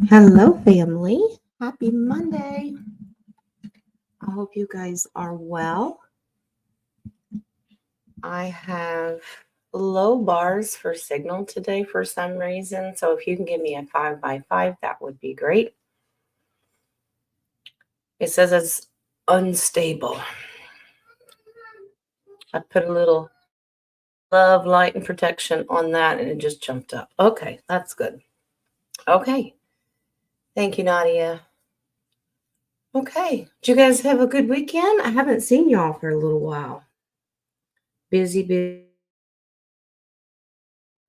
Hello, family. Happy Monday. I hope you guys are well. I have low bars for signal today for some reason. So if you can give me a 5x5, that would be great. It says it's unstable. I put a little love, light, and protection on that, and it just jumped up. Okay, that's good. Okay. Thank you, Nadia. Okay. Did you guys have a good weekend? I haven't seen y'all for a little while. Busy.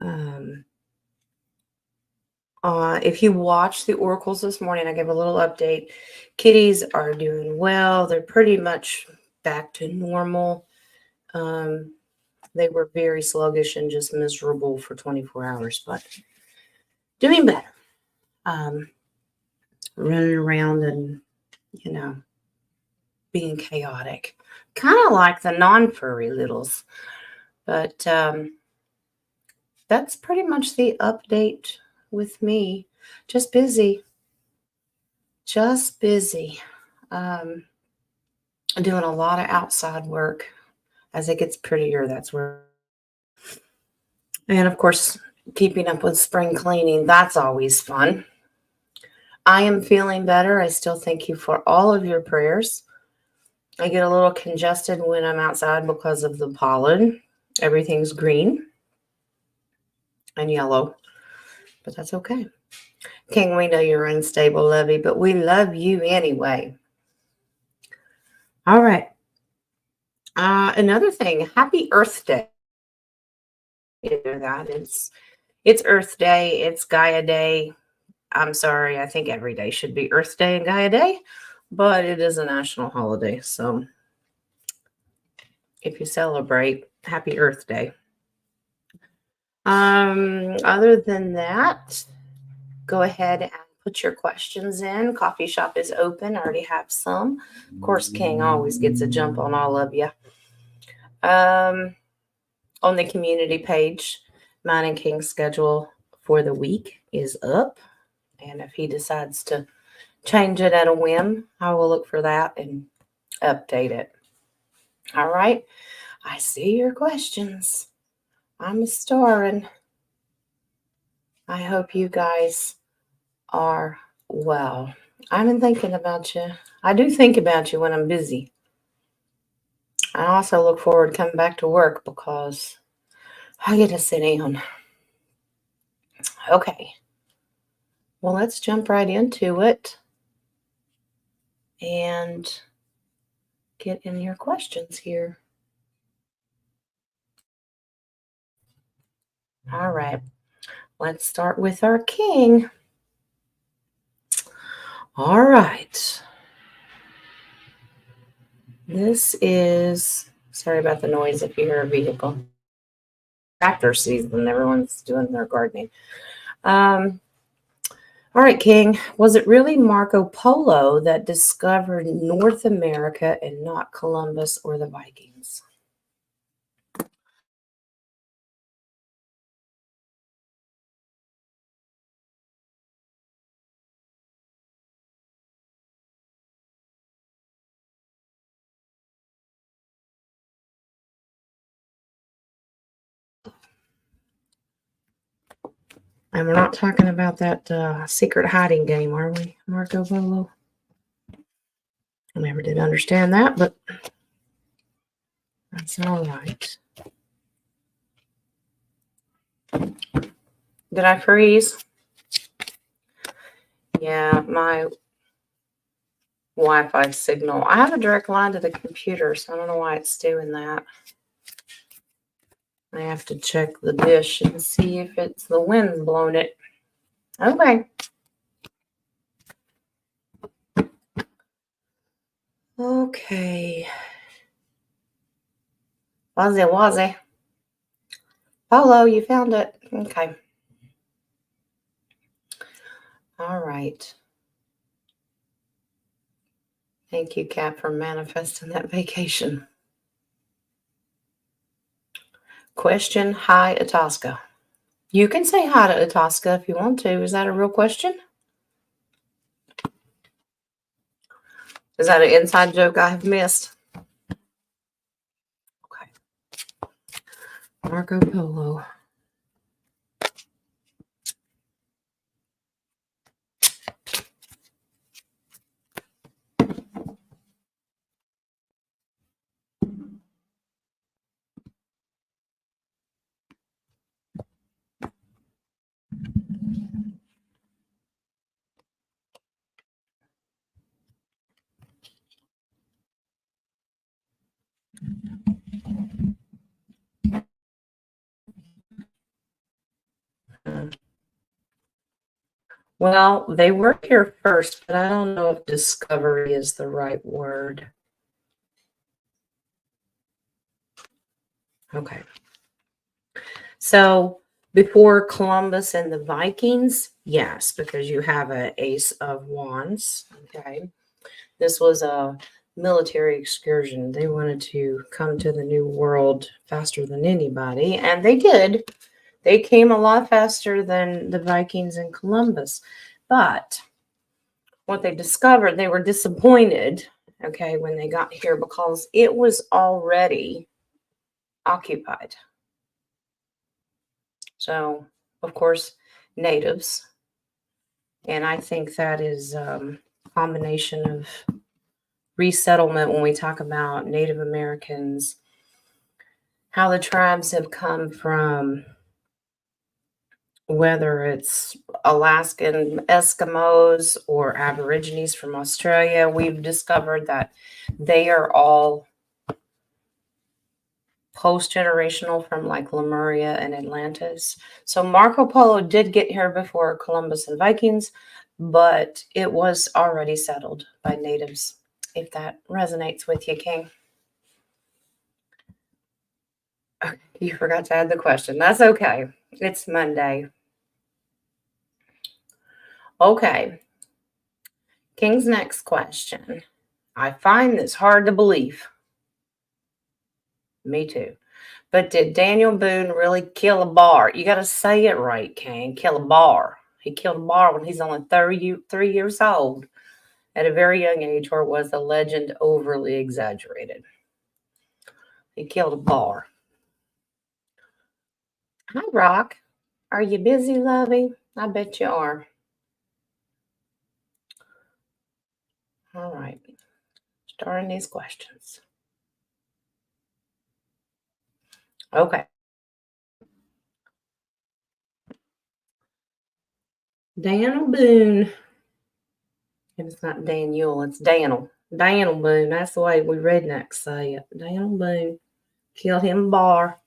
Um, if you watched the oracles this morning, I gave a little update. Kitties are doing well. They're pretty much back to normal. They were very sluggish and just miserable for 24 hours, but doing better. Running around and, being chaotic. Kind of like the non-furry littles. But that's pretty much the update with me. Just busy. Doing a lot of outside work. As it gets prettier, that's where. And of course, keeping up with spring cleaning, that's always fun. I am feeling better. I still thank you for all of your prayers. I get a little congested when I'm outside because of the pollen. Everything's green and yellow, but that's okay. King, we know you're unstable, Lovey, but we love you anyway. All right. Another thing, happy Earth Day. That it's Earth Day, it's Gaia Day. I'm sorry, I think every day should be Earth Day and Gaia Day, but it is a national holiday. So if you celebrate, happy Earth Day. Other than that, go ahead and put your questions in. Coffee shop is open. I already have some. Of course, King always gets a jump on all of you. On the community page, mine and King's schedule for the week is up. And if he decides to change it at a whim, I will look for that and update it. All right. I see your questions. I'm starring. I hope you guys are well. I've been thinking about you. I do think about you when I'm busy. I also look forward to coming back to work because I get to sit down. Okay. Well, let's jump right into it and get in your questions here. All right. Let's start with our king. All right. This is, sorry about the noise if you hear a vehicle. Tractor season, everyone's doing their gardening. All right, King, was it really Marco Polo that discovered North America and not Columbus or the Vikings? And we're not talking about that secret hiding game, are we, Marco Polo? I never did understand that, but that's all right. Did I freeze? Yeah, my Wi-Fi signal. I have a direct line to the computer, so I don't know why it's doing that. I have to check the dish and see if it's the wind's blowing it. Okay. Okay. Was it? Polo, you found it. Okay. All right. Thank you, Kat, for manifesting that vacation. Question, hi, Itasca. You can say hi to Itasca if you want to. Is that a real question? Is that an inside joke I have missed? Okay. Marco Polo. Well, they were here first, but I don't know if discovery is the right word. Okay. So before Columbus and the Vikings, yes, because you have an ace of wands. Okay. This was a military excursion. They wanted to come to the new world faster than anybody, and they did. They came a lot faster than the Vikings and Columbus. But what they discovered, they were disappointed, okay, when they got here because it was already occupied. So, of course, natives. And I think that is a combination of resettlement when we talk about Native Americans, how the tribes have come from, whether it's Alaskan Eskimos or Aborigines from Australia. We've discovered that they are all post-generational from like Lemuria and Atlantis. So Marco Polo did get here before Columbus and Vikings, but it was already settled by natives, if that resonates with you, King. You forgot to add the question. That's okay. It's Monday. Okay. King's next question. I find this hard to believe. Me too. But did Daniel Boone really kill a bar? You got to say it right, King. Kill a bar. He killed a bar when he's only 33 years old at a very young age, or was the legend overly exaggerated? He killed a bar. Hi, Rock. Are you busy, lovey? I bet you are. All right. Starting these questions. Okay. Daniel Boone. And it's not Daniel, it's Daniel. Daniel Boone. That's the way we rednecks say it. Daniel Boone. Killed him a bar.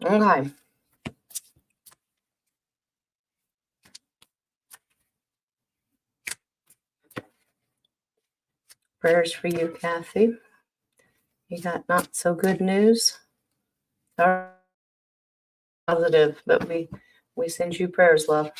Okay. Prayers for you, Kathy. You got not so good news. Positive, but we send you prayers, love.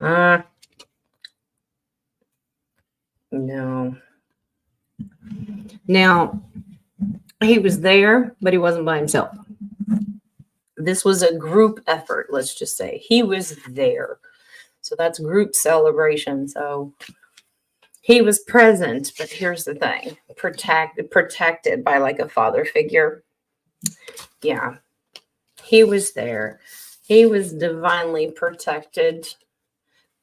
Uh, no. Now, he was there, but he wasn't by himself. This was a group effort, let's just say. He was there. So that's group celebration. So he was present, but here's the thing. Protected by like a father figure. Yeah. He was there. He was divinely protected,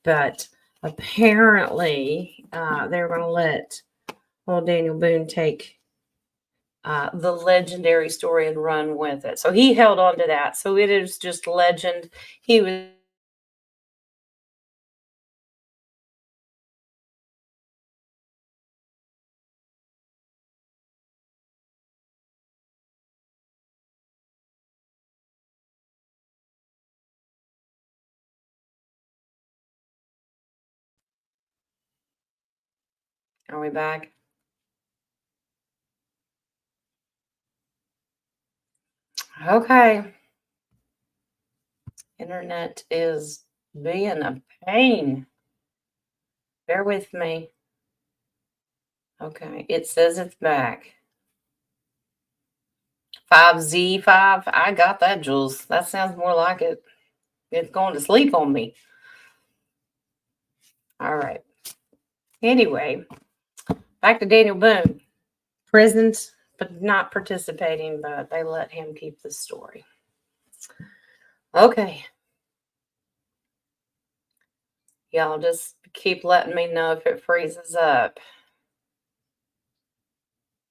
but apparently they were going to let old Daniel Boone take the legendary story and run with it. So he held on to that. So it is just legend. He was Are we back? Okay. Internet is being a pain. Bear with me. Okay. It says it's back. 5Z5. I got that, Jules. That sounds more like it. It's going to sleep on me. All right. Anyway, back to Daniel Boone. Present, but not participating, but they let him keep the story. Okay. Y'all just keep letting me know if it freezes up.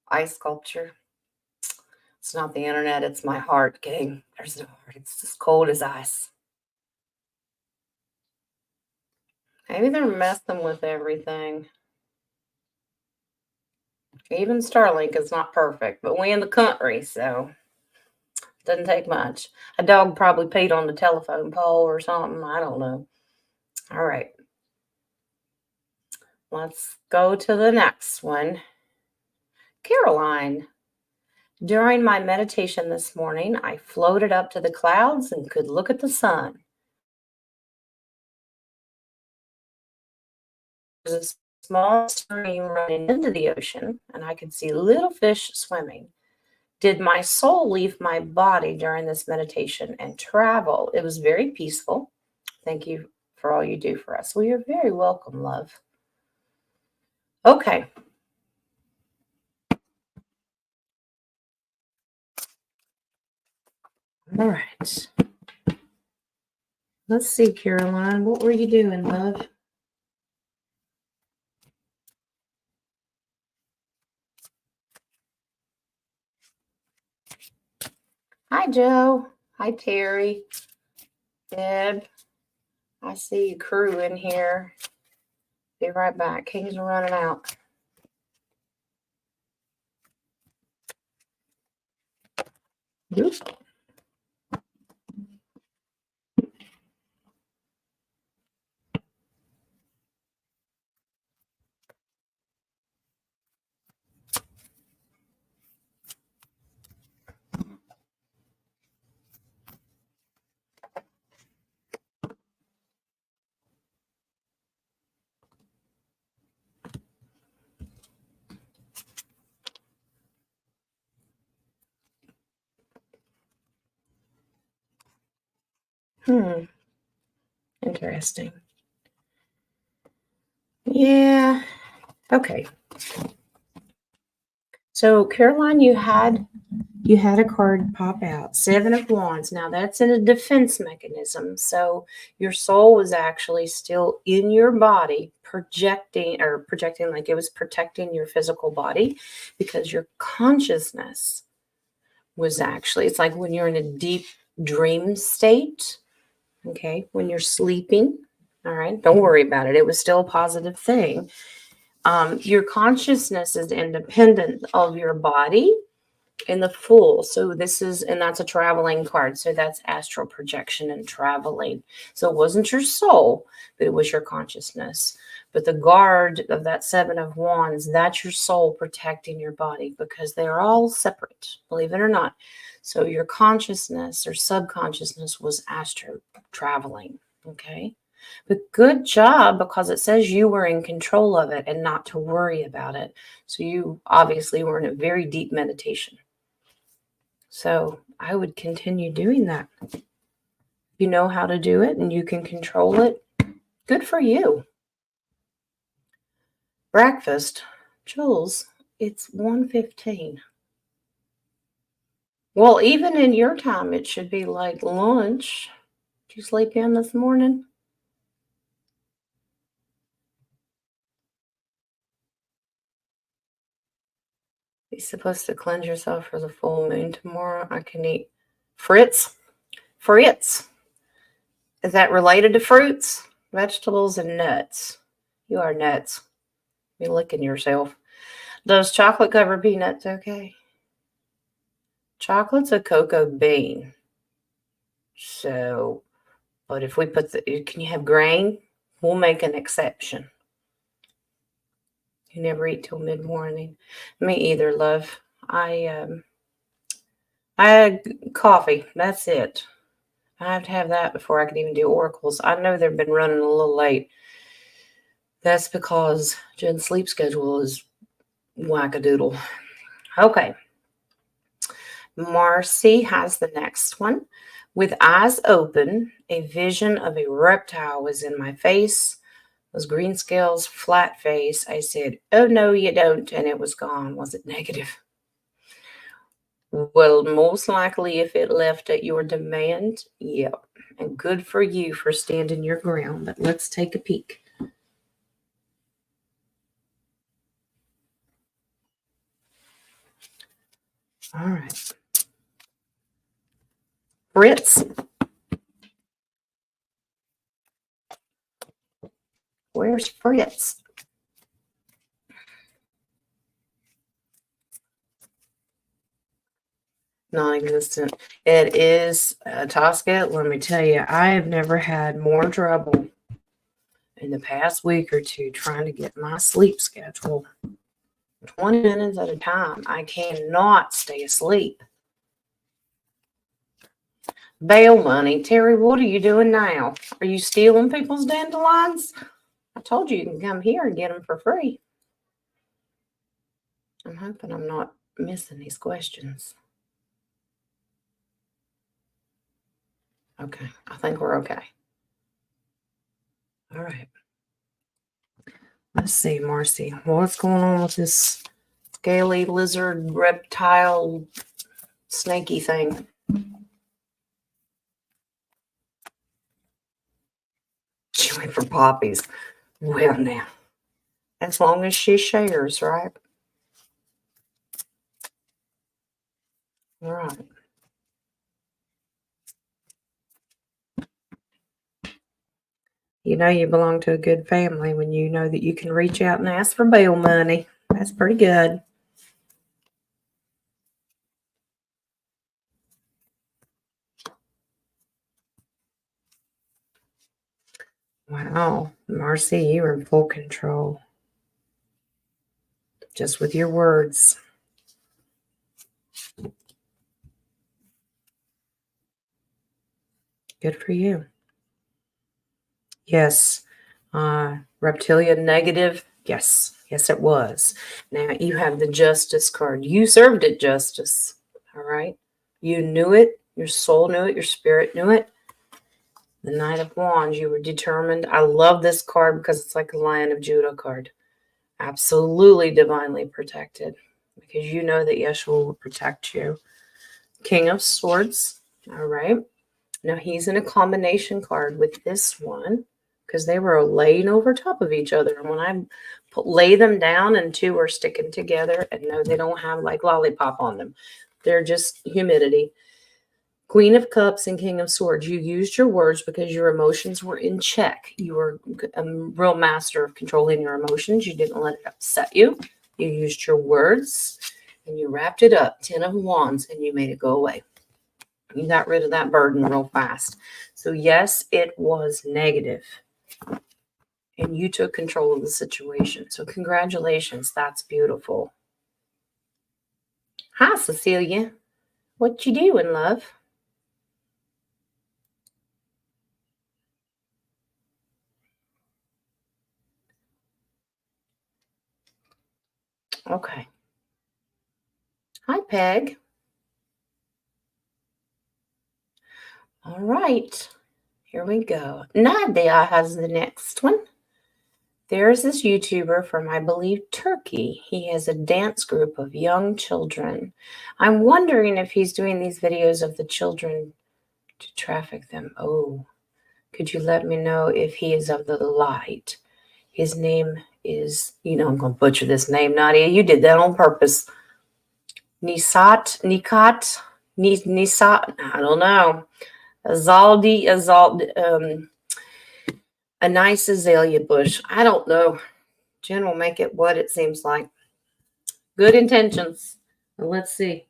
Ice sculpture. It's not the internet, it's my heart, okay? There's no heart. It's as cold as ice. Maybe they're messing with everything. Even Starlink is not perfect, but we in the country, so it doesn't take much. A dog probably peed on the telephone pole or something. I don't know. All right. Let's go to the next one. Caroline. During my meditation this morning, I floated up to the clouds and could look at the sun. There's a small stream running into the ocean, and I could see little fish swimming. Did my soul leave my body during this meditation and travel? It was very peaceful. Thank you for all you do for us. Well, you're very welcome, love. Okay. All right. Let's see, Caroline. What were you doing, love? Hi, Joe. Hi, Terry. Deb. I see you crew in here. Be right back. Kings are running out. Oops. Interesting. Yeah. Okay. So, Caroline, you had a card pop out, Seven of Wands. Now that's in a defense mechanism. So your soul was actually still in your body, projecting like it was protecting your physical body, because your consciousness was actually, it's like when you're in a deep dream state, okay, when you're sleeping, all right, don't worry about it. It was still a positive thing. Your consciousness is independent of your body in the Fool. So this is, and that's a traveling card. So that's astral projection and traveling. So it wasn't your soul, but it was your consciousness. But the guard of that Seven of Wands, that's your soul protecting your body, because they're all separate, believe it or not. So your consciousness or subconsciousness was astral traveling. Okay. But good job, because it says you were in control of it and not to worry about it. So you obviously were in a very deep meditation. So I would continue doing that. You know how to do it and you can control it. Good for you. Breakfast. Jules, it's 1:15. Well, even in your time, it should be like lunch. Did you sleep in this morning? You're supposed to cleanse yourself for the full moon tomorrow. I can eat Fritz. Fritz. Is that related to fruits, vegetables, and nuts? You are nuts. You're licking yourself. Does chocolate cover peanuts okay? Chocolate's a cocoa bean. So, but if we put can you have grain? We'll make an exception. You never eat till mid-morning. Me either, love. I had coffee. That's it. I have to have that before I can even do oracles. I know they've been running a little late. That's because Jen's sleep schedule is wackadoodle. Okay. Marcy has the next one. With eyes open, a vision of a reptile was in my face. Those green scales, flat face. I said, "Oh, no, you don't." And it was gone. Was it negative? Well, most likely if it left at your demand, yep. And good for you for standing your ground. But let's take a peek. All right. Fritz. Where's Fritz? Non-existent. It is Tosca. Let me tell you, I have never had more trouble in the past week or two trying to get my sleep schedule. 20 minutes at a time. I cannot stay asleep. Bail money. Terry, what are you doing now? Are you stealing people's dandelions? I told you you can come here and get them for free. I'm hoping I'm not missing these questions. Okay, I think we're okay. All right. Let's see, Marcy. What's going on with this scaly lizard reptile snaky thing? She went for poppies. Well, now, as long as she shares, right? All right. You know you belong to a good family when you know that you can reach out and ask for bail money. That's pretty good. Wow, Marcy, you're in full control. Just with your words. Good for you. Yes. Reptilian negative. Yes. Yes, it was. Now you have the justice card. You served it justice. All right. You knew it. Your soul knew it. Your spirit knew it. The Knight of Wands. You were determined. I love this card because it's like a Lion of Judah card. Absolutely divinely protected. Because you know that Yeshua will protect you. King of Swords. All right. Now he's in a combination card with this one because they were laying over top of each other. And when I lay them down and two are sticking together, and no, they don't have like lollipop on them. They're just humidity. Queen of Cups and King of Swords. You used your words because your emotions were in check. You were a real master of controlling your emotions. You didn't let it upset you. You used your words and you wrapped it up. 10 of Wands, and you made it go away. You got rid of that burden real fast. So yes, it was negative. And you took control of the situation. So congratulations. That's beautiful. Hi, Cecilia. What you doing, love? Okay. Hi, Peg. All right. Here we go. Nadia has the next one. There's this YouTuber from, I believe, Turkey. He has a dance group of young children. I'm wondering if he's doing these videos of the children to traffic them. Oh, could you let me know if he is of the light? His name is, I'm going to butcher this name, Nadia. You did that on purpose. Nisat, I don't know. A nice azalea bush. I don't know. Jen will make it what it seems like. Good intentions. Well, let's see.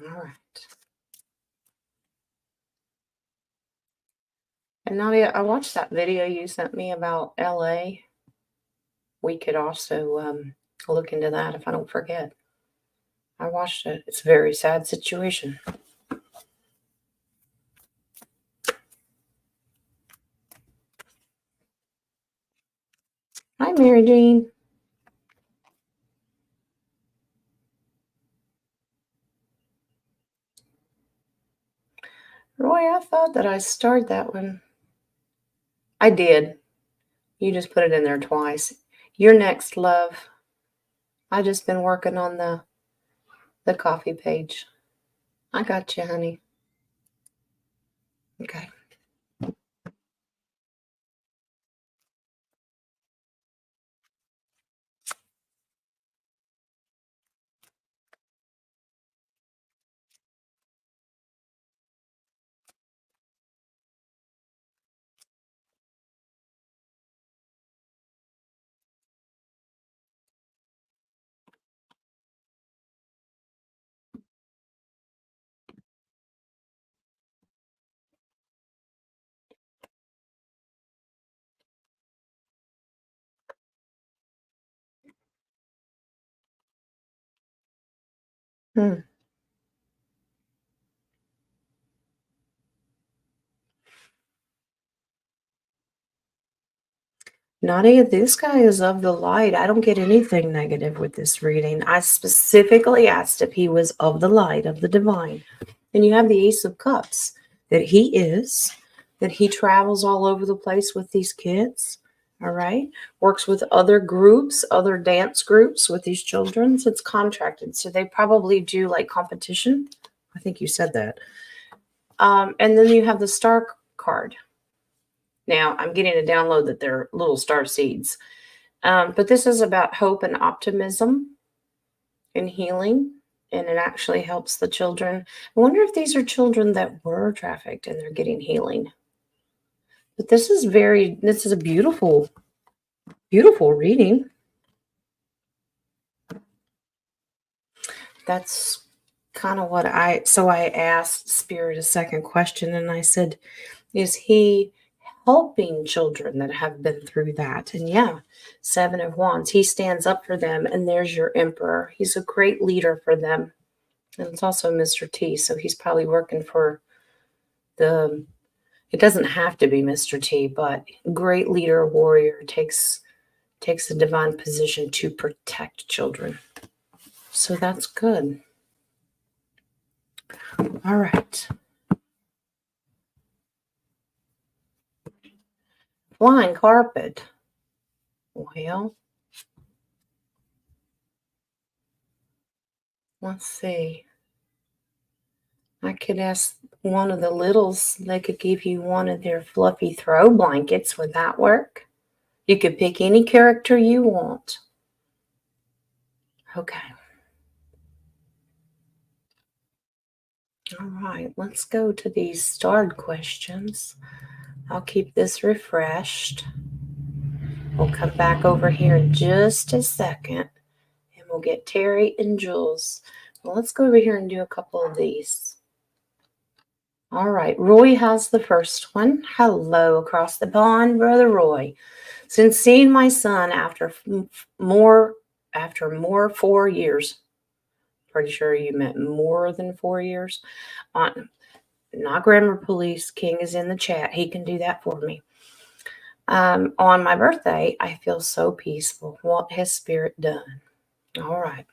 All right. And Nadia, I watched that video you sent me about LA. We could also look into that if I don't forget. I watched it. It's a very sad situation. Hi, Mary Jean. Roy, I thought that I starred that one. I did. You just put it in there twice. You're next, love. I just been working on the coffee page. I got you, honey. Okay. Hmm. Nadia, this guy is of the light. I don't get anything negative with this reading. I specifically asked if he was of the light, of the divine. And you have the Ace of Cups, that he is, that he travels all over the place with these kids, all right? Works with other groups, other dance groups with these children. So it's contracted. So they probably do like competition. I think you said that. And then you have the Star card. Now, I'm getting a download that they're little star seeds. But this is about hope and optimism and healing, and it actually helps the children. I wonder if these are children that were trafficked and they're getting healing. But this is a beautiful, beautiful reading. That's kind of what I asked Spirit a second question, and I said, is he helping children that have been through that? And yeah, 7 of Wands. He stands up for them, and there's your Emperor. He's a great leader for them. And it's also Mr. T, so he's probably working for it doesn't have to be Mr. T, but great leader, warrior, takes a divine position to protect children. So that's good. All right. Flying carpet. Well, let's see. I could ask one of the littles, they could give you one of their fluffy throw blankets. Would that work? You could pick any character you want. Okay. All right, let's go to these starred questions. I'll keep this refreshed. We'll come back over here in just a second, and we'll get Terry and Jules. Well, let's go over here and do a couple of these. All right, Roy has the first one. Hello across the pond, Brother Roy. Since seeing my son after more 4 years, pretty sure you meant more than 4 years, not Grammar Police, King is in the chat. He can do that for me. On my birthday, I feel so peaceful. What has Spirit done? All right.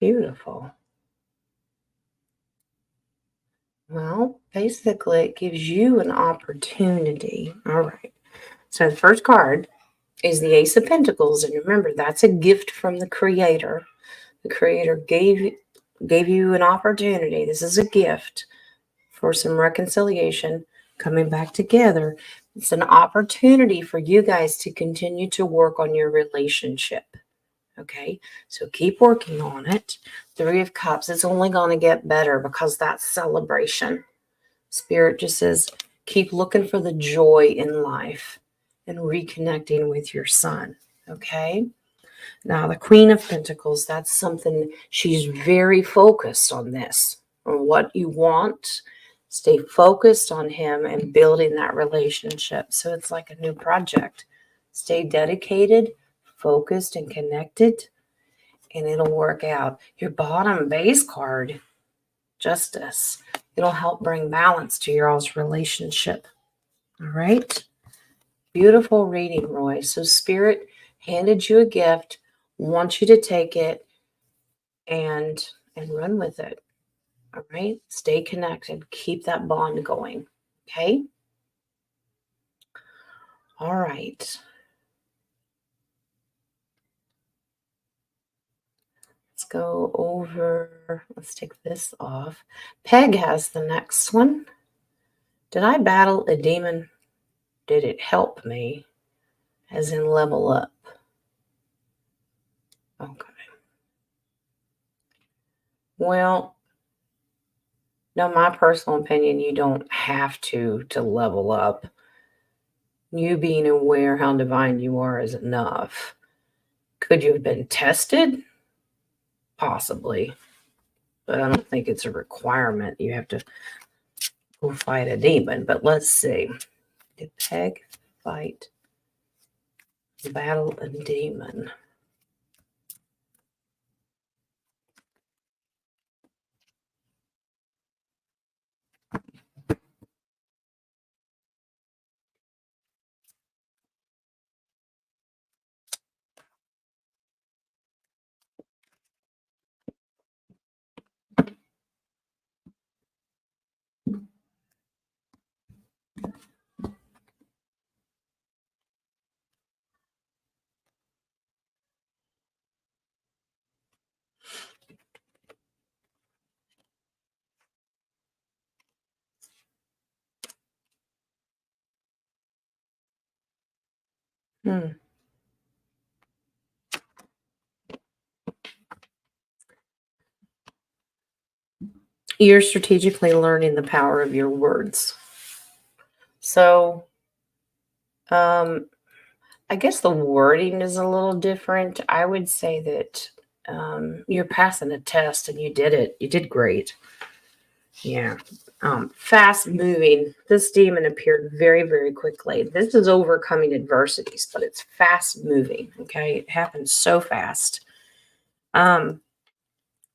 Beautiful. Well, basically, it gives you an opportunity. All right. So the first card is the Ace of Pentacles. And remember, that's a gift from the Creator. The Creator gave you an opportunity. This is a gift for some reconciliation, coming back together. It's an opportunity for you guys to continue to work on your relationship. Okay, so keep working on it. Three of Cups, it's only going to get better because that's celebration. Spirit just says, keep looking for the joy in life and reconnecting with your son. Okay, now the Queen of Pentacles, that's something, she's very focused on this, on what you want. Stay focused on him and building that relationship. So it's like a new project. Stay dedicated, focused, and connected, and it'll work out. Your bottom base card, Justice, it'll help bring balance to your all's relationship. All right? Beautiful reading, Roy. So Spirit handed you a gift, wants you to take it and run with it. All right? Stay connected. Keep that bond going. Okay? All right. Let's go over, let's take this off. Peg has the next one. Did I battle a demon? Did it help me? As in level up. Okay. Well, no, my personal opinion, you don't have to level up. You being aware how divine you are is enough. Could you have been tested? Possibly. But I don't think it's a requirement. You have to go fight a demon. But let's see. Did Peg fight, battle a demon? You're strategically learning the power of your words. So, I guess the wording is a little different. I would say that you're passing a test and you did it. You did great. Yeah. Fast moving. This demon appeared very, very quickly. This is overcoming adversities, but it's fast moving. Okay. It happens so fast.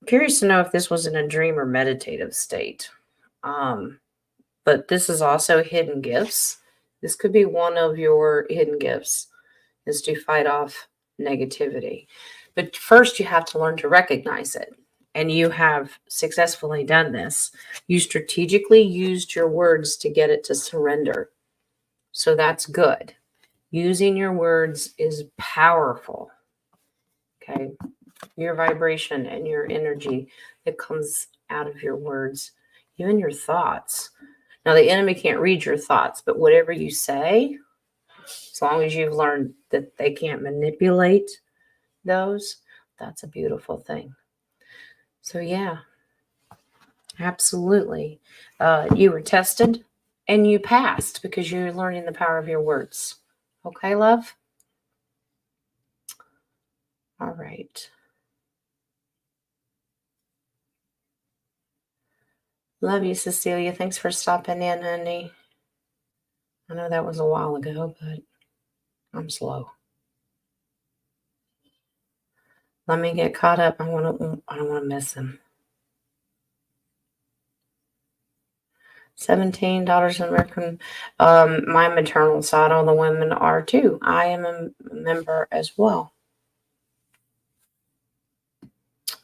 Curious to know if this was in a dream or meditative state. But this is also hidden gifts. This could be one of your hidden gifts, is to fight off negativity. But first, you have to learn to recognize it. And you have successfully done this. You strategically used your words to get it to surrender. So that's good. Using your words is powerful. Okay. Your vibration and your energy that comes out of your words, even your thoughts. Now, the enemy can't read your thoughts, but whatever you say, as long as you've learned that they can't manipulate those, that's a beautiful thing. So, yeah, absolutely. You were tested and you passed because you're learning the power of your words. Okay, love? All right. Love you, Cecilia. Thanks for stopping in, honey. I know that was a while ago, but I'm slow. Let me get caught up. I don't want to miss him. $17 American. My maternal side, all the women are too. I am a member as well.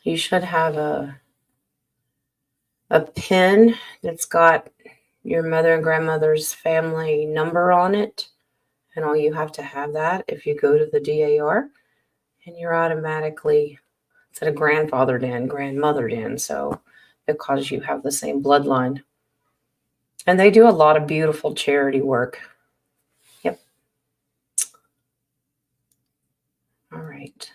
You should have a a pin that's got your mother and grandmother's family number on it. And all you have to have that if you go to the DAR, and you're automatically, instead of grandfathered in, grandmothered in. So because you have the same bloodline. And they do a lot of beautiful charity work. Yep. All right.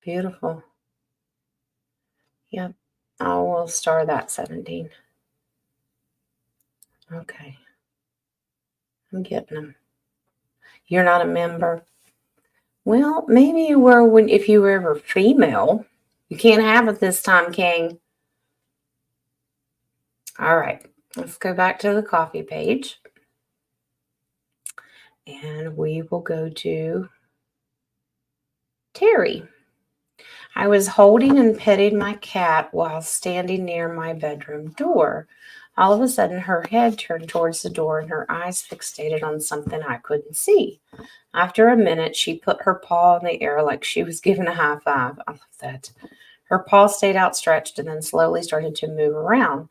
Beautiful. Yep. I will star that 17. Okay. I'm getting them. You're not a member? Well, maybe you were when if you were ever female. You can't have it this time, King. All right. Let's go back to the coffee page. And we will go to Terry. I was holding and petting my cat while standing near my bedroom door. All of a sudden, her head turned towards the door and her eyes fixated on something I couldn't see. After a minute, she put her paw in the air like she was giving a high five. I love that. Her paw stayed outstretched and then slowly started to move around,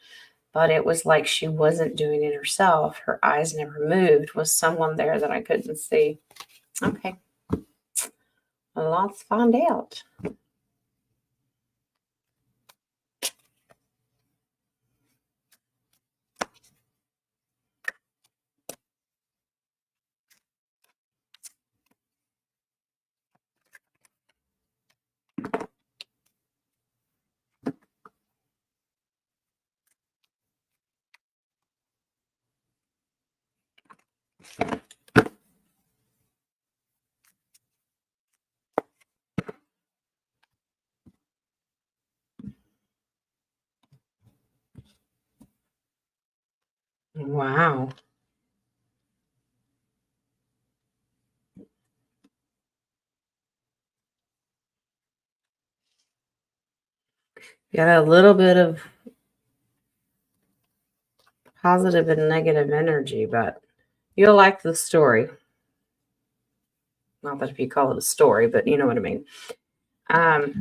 but it was like she wasn't doing it herself. Her eyes never moved. Was someone there that I couldn't see? Okay. Well, let's find out. Wow. Got a little bit of positive and negative energy, but you'll like the story. Not that if you call it a story, but you know what I mean.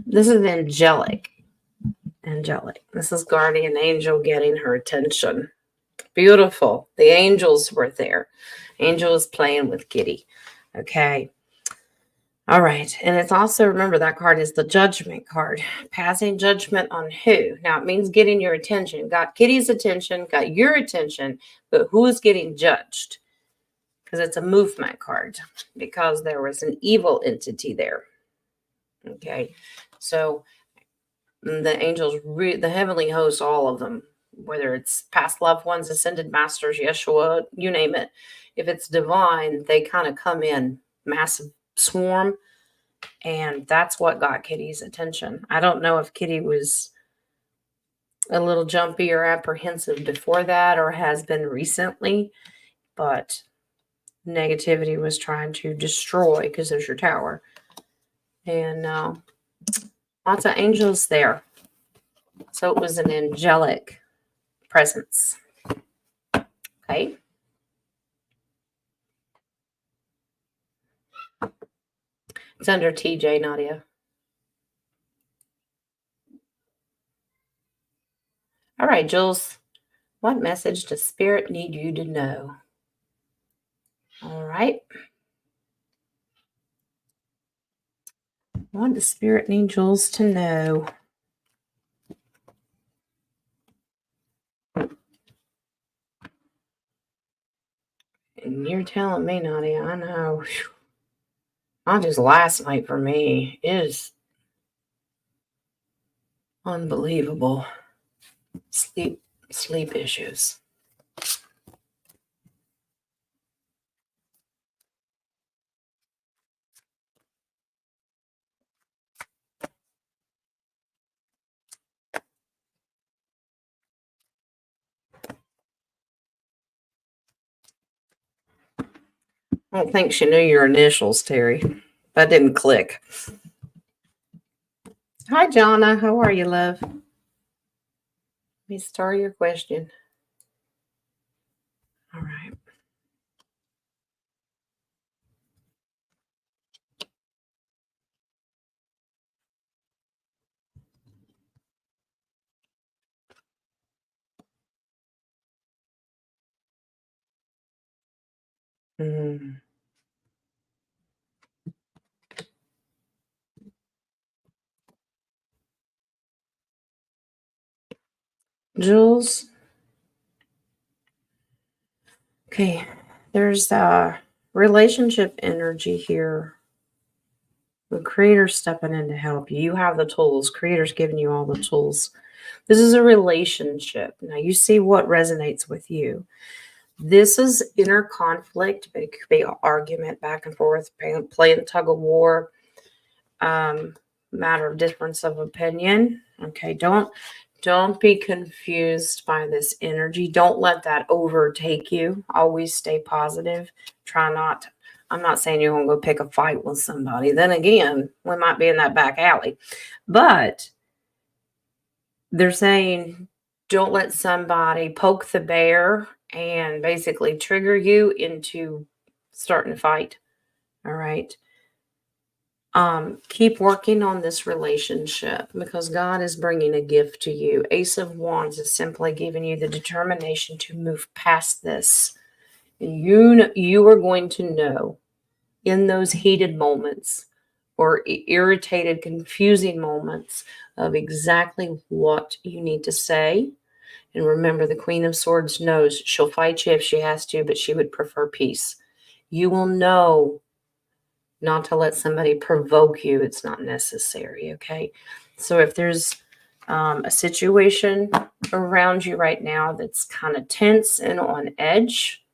This is angelic. Angelic. This is guardian angel getting her attention. Beautiful. The angels were there. Angel is playing with Kitty. Okay. All right. And it's also, remember, that card is the judgment card. Passing judgment on who? Now, it means getting your attention. Got Kitty's attention, got your attention, but who is getting judged? Because it's a movement card, because there was an evil entity there. Okay. So the angels, the heavenly hosts, all of them, whether it's past loved ones, ascended masters, Yeshua, you name it, if it's divine, they kind of come in massive swarm. And that's what got Kitty's attention. I don't know if Kitty was a little jumpy or apprehensive before that or has been recently, but negativity was trying to destroy, because there's your tower. And lots of angels there. So it was an angelic presence. Okay. It's under TJ, Nadia. All right, Jules. What message does Spirit need you to know? All right. What does Spirit need Jules to know? And you're telling me, Nadia, I know. Not just last night for me. It is unbelievable. Sleep issues. I don't think she knew your initials, Terry. That didn't click. Hi, Jonna. How are you, love? Let me start your question. All right. Mm. Jules, okay, there's relationship energy here. The creator's stepping in to help you. You have the tools. Creator's giving you all the tools. This is a relationship. Now you see what resonates with you. This is inner conflict, but it could be an argument back and forth, playing tug of war, matter of difference of opinion. Okay, don't be confused by this energy. Don't let that overtake you. Always stay positive. Try not. I'm not saying you're going to go pick a fight with somebody. Then again, we might be in that back alley. But they're saying don't let somebody poke the bear and basically trigger you into starting to fight. All right. Keep working on this relationship because God is bringing a gift to you. Ace of Wands is simply giving you the determination to move past this. You are going to know in those heated moments or irritated, confusing moments of exactly what you need to say. And remember, the Queen of Swords knows she'll fight you if she has to, but she would prefer peace. You will know not to let somebody provoke you. It's not necessary, okay? So if there's a situation around you right now that's kind of tense and on edge,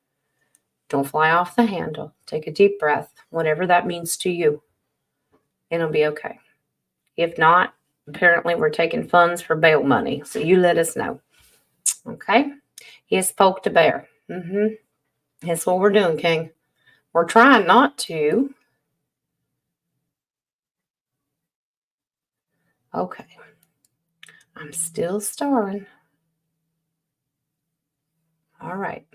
don't fly off the handle. Take a deep breath, whatever that means to you. It'll be okay. If not, apparently we're taking funds for bail money. So you let us know, okay? Yes, poke the bear. That's what we're doing, King. We're trying not to. Okay. I'm still starring. All right.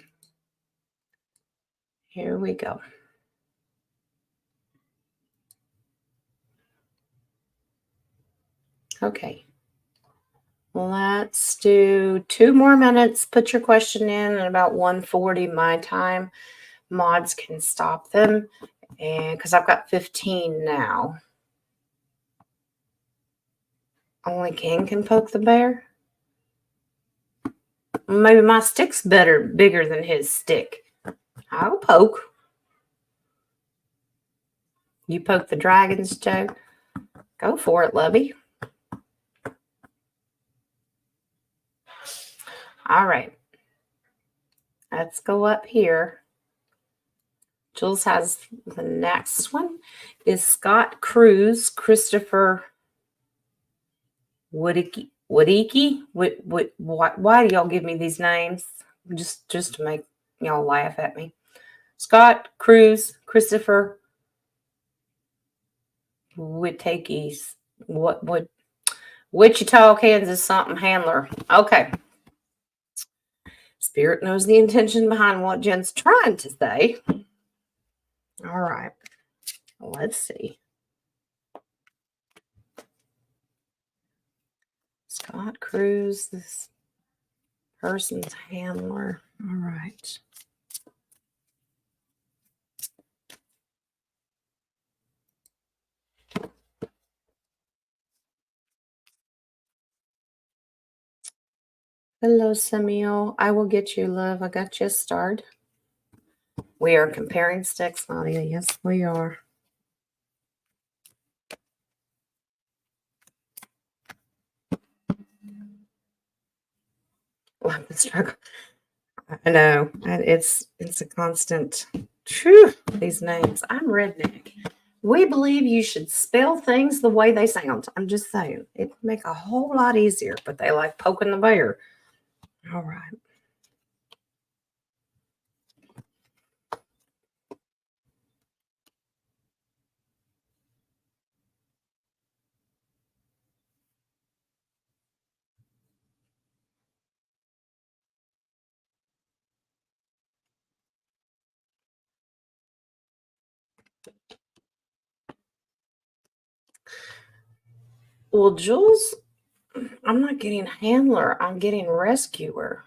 Here we go. Okay. Let's do 2 more minutes. Put your question in at about 1:40 my time. Mods can stop them. And because I've got 15 now. Only King can poke the bear. Maybe my stick's bigger than his stick. I'll poke. You poke the dragons, Joe? Go for it, lovey. All right. Let's go up here. Jules has the next one. Is Scott Cruz, Christopher Woodicki? Why do y'all give me these names? Just to make y'all laugh at me. Scott Cruz, Christopher Whitakes. What Wichita, Kansas something handler. Okay. Spirit knows the intention behind what Jen's trying to say. All right. Let's see. Scott Cruz, this person's handler. All right. Hello, Samuel. I will get you, love. I got you started. We are comparing sticks, Nadia. Yes, we are. Love the struggle. I know. And it's a constant. True. These names. I'm redneck. We believe you should spell things the way they sound. I'm just saying. It would make a whole lot easier, but they like poking the bear. All right. Well, Jules, I'm not getting handler. I'm getting rescuer.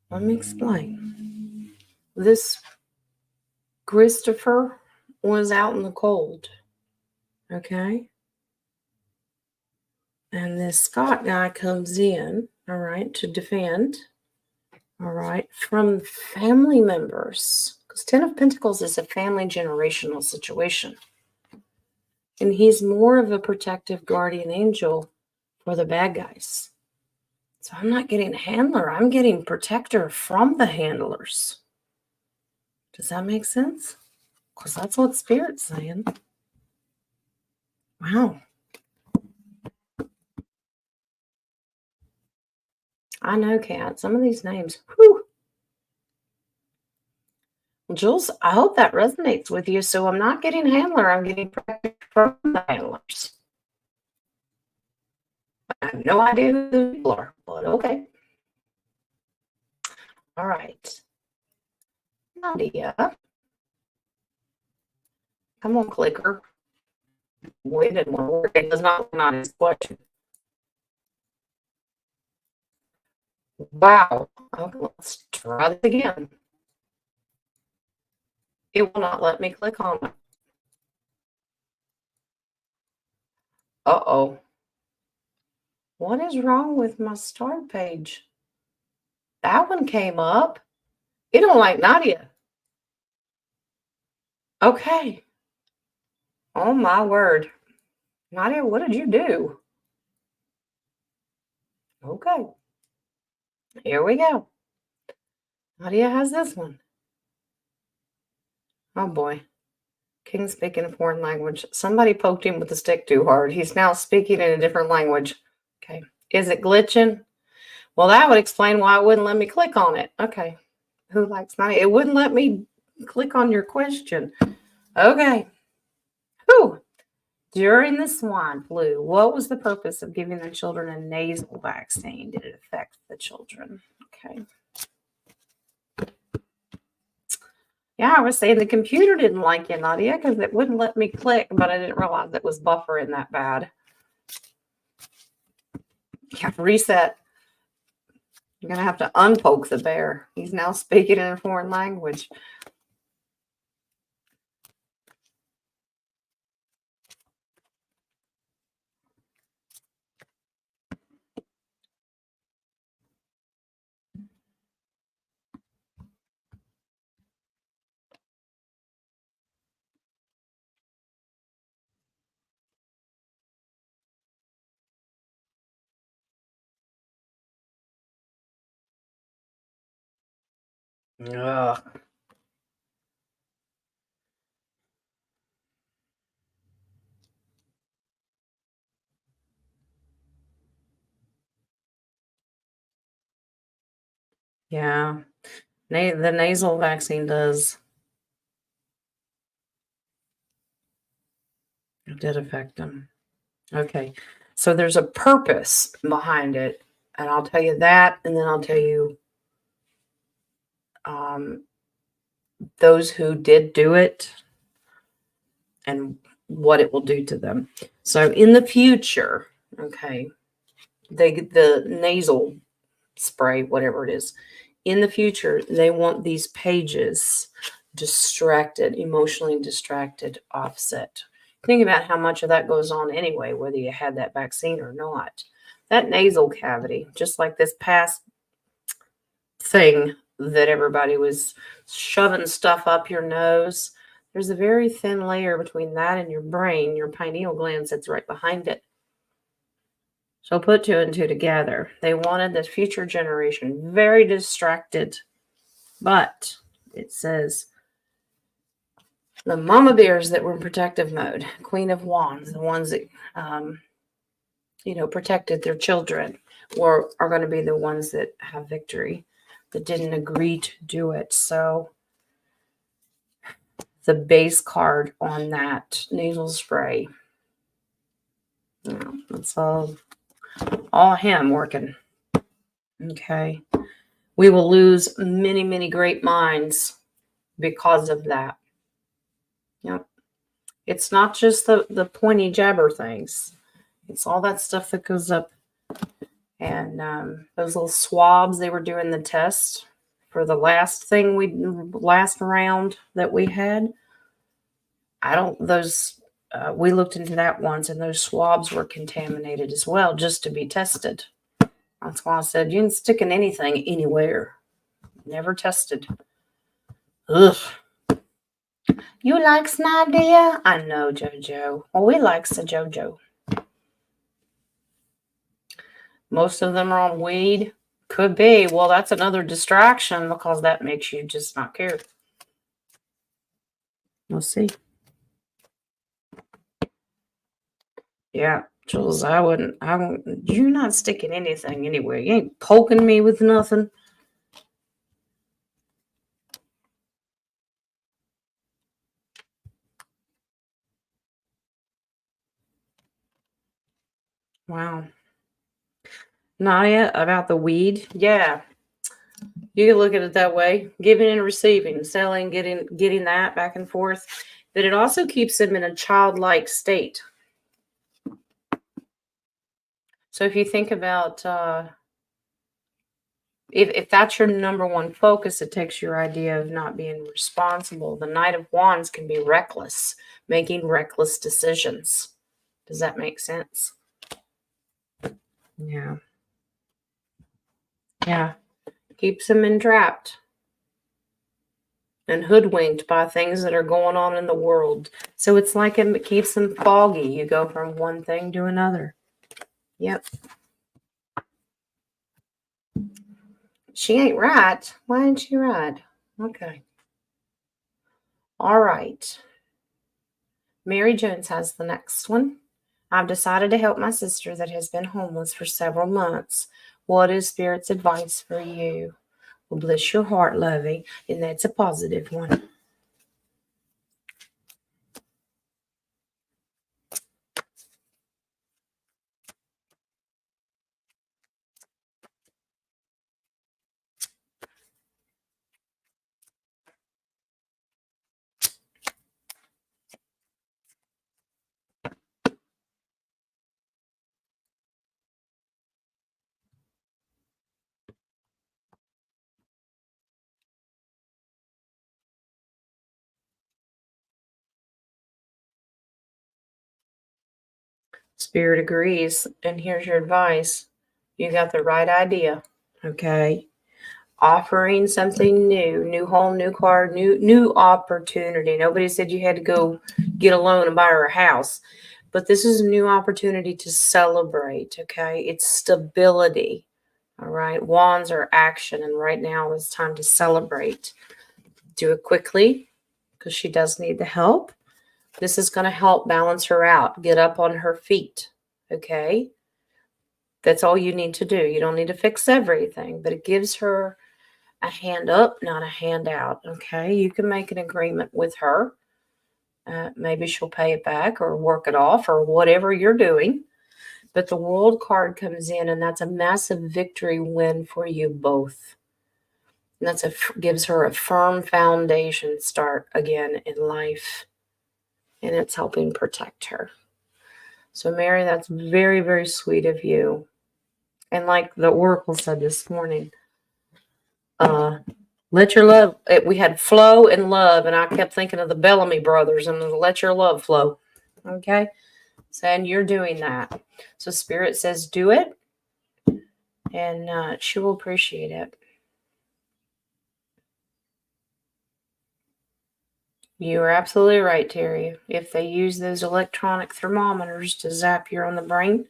Let me explain. this Christopher was out in the cold. Okay. And this Scott guy comes in, all right, to defend, all right, from family members. Because 10 of Pentacles is a family generational situation. And he's more of a protective guardian angel for the bad guys. So I'm not getting handler. I'm getting protector from the handlers. Does that make sense? Because that's what Spirit's saying. Wow. I know, Kat. Some of these names. Whew. Jules, I hope that resonates with you. So I'm not getting handler. I'm getting protector from the handlers. I have no idea who the people are, but okay. All right. Nadia. Come on, clicker. Wait, it won't work. It does not look on his question. Wow. Okay, let's try this again. It will not let me click on it. Uh-oh. What is wrong with my start page? That one came up. It don't like Nadia. Okay. Oh, my word. Nadia, what did you do? Okay. Here we go. Nadia has this one. Oh, boy. King speaking a foreign language. Somebody poked him with a stick too hard. He's now speaking in a different language. Okay. Is it glitching? Well, that would explain why it wouldn't let me click on it. Okay. Who likes Nadia? It wouldn't let me click on your question. Okay. Whew. During the swine flu, what was the purpose of giving the children a nasal vaccine? Did it affect the children? Okay. Yeah, I was saying the computer didn't like you, Nadia, because it wouldn't let me click, but I didn't realize it was buffering that bad. Yeah, reset. You're going to have to unpoke the bear. He's now speaking in a foreign language. Ugh. Yeah. The nasal vaccine does. It did affect them. Okay. So there's a purpose behind it. And I'll tell you that. And then I'll tell you those who did do it and what it will do to them. So in the future, okay, the nasal spray, whatever it is, in the future, they want these pages distracted, emotionally distracted, offset. Think about how much of that goes on anyway, whether you had that vaccine or not. That nasal cavity, just like this past thing that everybody was shoving stuff up your nose, there's a very thin layer between that and your brain. Your pineal gland sits right behind it. So put two and two together. They wanted this future generation very distracted. But it says the mama bears that were in protective mode, Queen of Wands, the ones that, protected their children, are going to be the ones that have victory, that didn't agree to do it. So the base card on that nasal spray, that's all him working. Okay. We will lose many, many great minds because of that. Yep. It's not just the pointy jabber things. It's all that stuff that goes up. And those little swabs they were doing the test for the last round that we had. We looked into that once, and those swabs were contaminated as well, just to be tested. That's why I said you can stick in anything anywhere. Never tested. Ugh. You likes Nadia? I know, JoJo. Well, we likes the JoJo. Most of them are on weed. Could be. Well, that's another distraction because that makes you just not care. We'll see. Yeah, Jules, I won't. You're not sticking anything anywhere. You ain't poking me with nothing. Wow. Nadia, about the weed? Yeah. You can look at it that way. Giving and receiving, selling, getting that back and forth. But it also keeps them in a childlike state. So if you think about if that's your number one focus, it takes your idea of not being responsible. The Knight of Wands can be reckless, making reckless decisions. Does that make sense? Yeah. Yeah. Keeps them entrapped and hoodwinked by things that are going on in the world. So it's like it keeps them foggy. You go from one thing to another. Yep. She ain't right. Why ain't she right? Okay. All right. Mary Jones has the next one. I've decided to help my sister that has been homeless for several months. What is Spirit's advice for you? Well, bless your heart, Lovey. And that's a positive one. Spirit agrees. And here's your advice. You got the right idea. Okay. Offering something new home, new car, new opportunity. Nobody said you had to go get a loan and buy her a house. But this is a new opportunity to celebrate, okay? It's stability, all right? Wands are action, and right now is time to celebrate. Do it quickly because she does need the help. This is going to help balance her out, get up on her feet, okay? That's all you need to do. You don't need to fix everything, but it gives her a hand up, not a hand out, okay? You can make an agreement with her. Maybe she'll pay it back or work it off or whatever you're doing. But the World card comes in, and that's a massive victory win for you both. And gives her a firm foundation start again in life, and it's helping protect her. So, Mary, that's very, very sweet of you. And like the Oracle said this morning, let your love. We had flow and love, and I kept thinking of the Bellamy brothers and let your love flow. Okay, so and you're doing that. So Spirit says, do it, and she will appreciate it. You are absolutely right, Terry. If they use those electronic thermometers to zap you on the brain,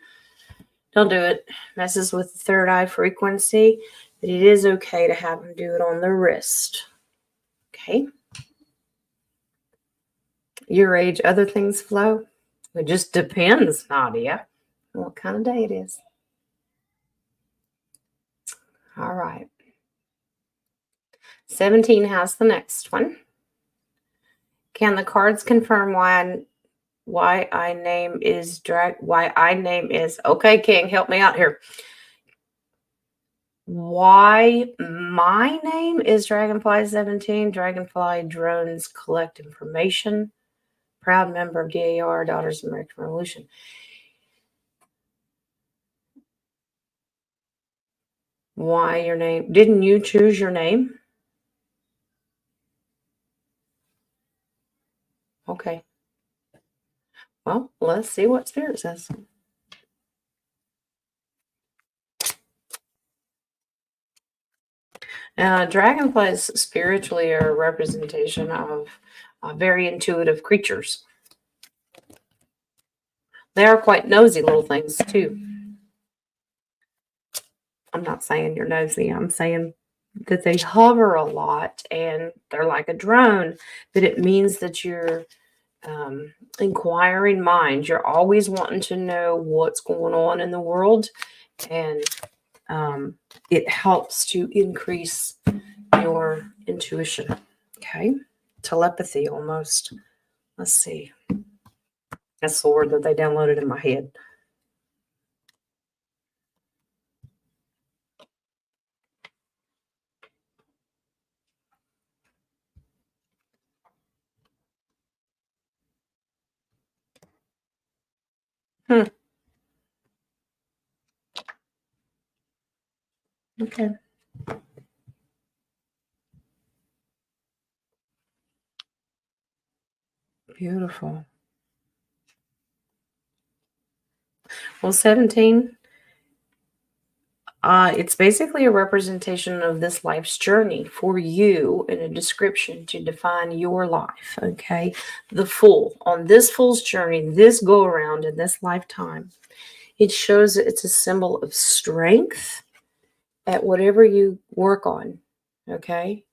don't do it. Messes with the third eye frequency, but it is okay to have them do it on the wrist. Okay. Your age, other things flow? It just depends, Nadia, on what kind of day it is. All right. 17 has the next one. Can the cards confirm why I name is okay, King, help me out here. Why my name is Dragonfly 17. Dragonfly drones collect information. Proud member of DAR, Daughters of the American Revolution. Why your name? Didn't you choose your name? Okay. Well, let's see what Spirit says. Dragonflies spiritually are a representation of very intuitive creatures. They are quite nosy little things, too. I'm not saying you're nosy. I'm saying that they hover a lot and they're like a drone, but it means that you're inquiring mind. You're always wanting to know what's going on in the world, and it helps to increase your intuition. Okay. Telepathy almost. Let's see. That's the word that they downloaded in my head. Okay. Beautiful. Well, 17, it's basically a representation of this life's journey for you in a description to define your life. Okay. The fool on this fool's journey, this go around in this lifetime, it shows that it's a symbol of strength at whatever you work on. Okay.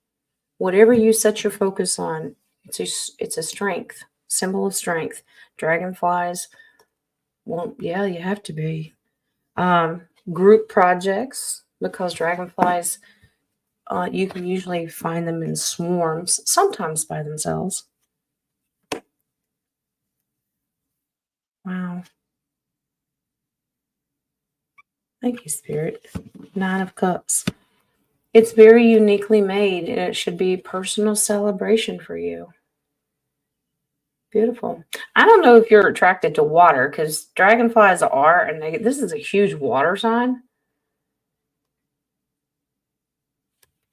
Whatever you set your focus on, it's a strength, symbol of strength. Dragonflies, well, yeah, you have to be. Group projects, because dragonflies, you can usually find them in swarms, sometimes by themselves. Wow. Thank you, Spirit. 9 of Cups. It's very uniquely made, and it should be a personal celebration for you. Beautiful. I don't know if you're attracted to water, because dragonflies are, and this is a huge water sign.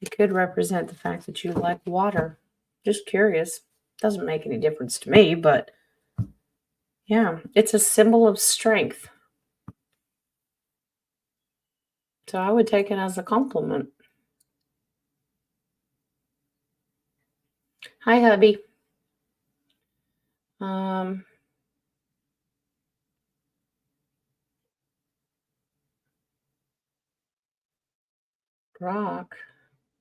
It could represent the fact that you like water. Just curious. Doesn't make any difference to me, but yeah, it's a symbol of strength. So I would take it as a compliment. Hi, hubby. Rock.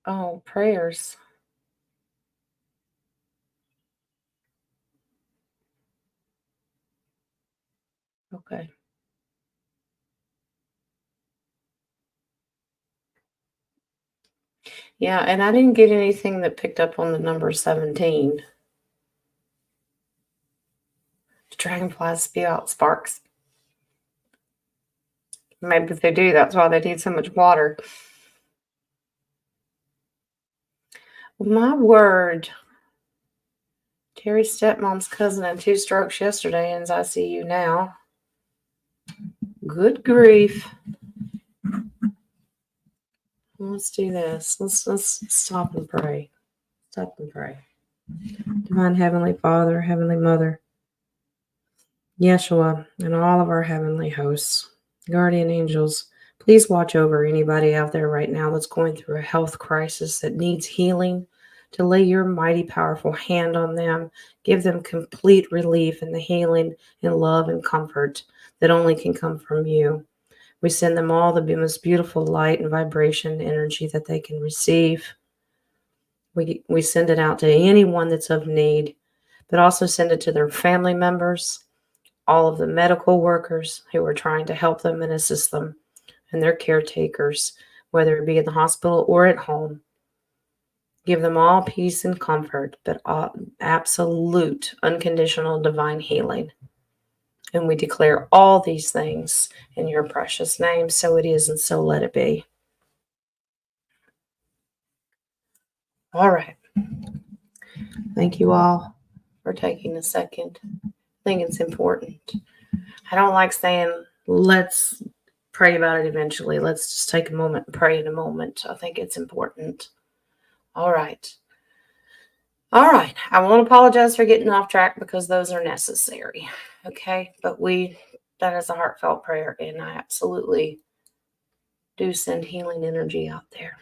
Oh, prayers. Okay. Yeah, and I didn't get anything that picked up on the number 17. The dragonflies spew out sparks. Maybe if they do, that's why they need so much water. My word. Terry's stepmom's cousin had 2 strokes yesterday and is ICU now. Good grief. Let's do this. Let's stop and pray. Stop and pray. Divine Heavenly Father, Heavenly Mother, Yeshua, and all of our heavenly hosts, guardian angels, please watch over anybody out there right now that's going through a health crisis that needs healing, to lay your mighty, powerful hand on them, give them complete relief and the healing and love and comfort that only can come from you. We send them all the most beautiful light and vibration energy that they can receive. We send it out to anyone that's of need, but also send it to their family members, all of the medical workers who are trying to help them and assist them, and their caretakers, whether it be in the hospital or at home. Give them all peace and comfort, but absolute, unconditional, divine healing. And we declare all these things in your precious name. So it is, and so let it be. All right. Thank you all for taking a second. I think it's important. I don't like saying, let's pray about it eventually. Let's just take a moment and pray in a moment. I think it's important. All right. All right. I won't apologize for getting off track because those are necessary. Okay. But that is a heartfelt prayer. And I absolutely do send healing energy out there.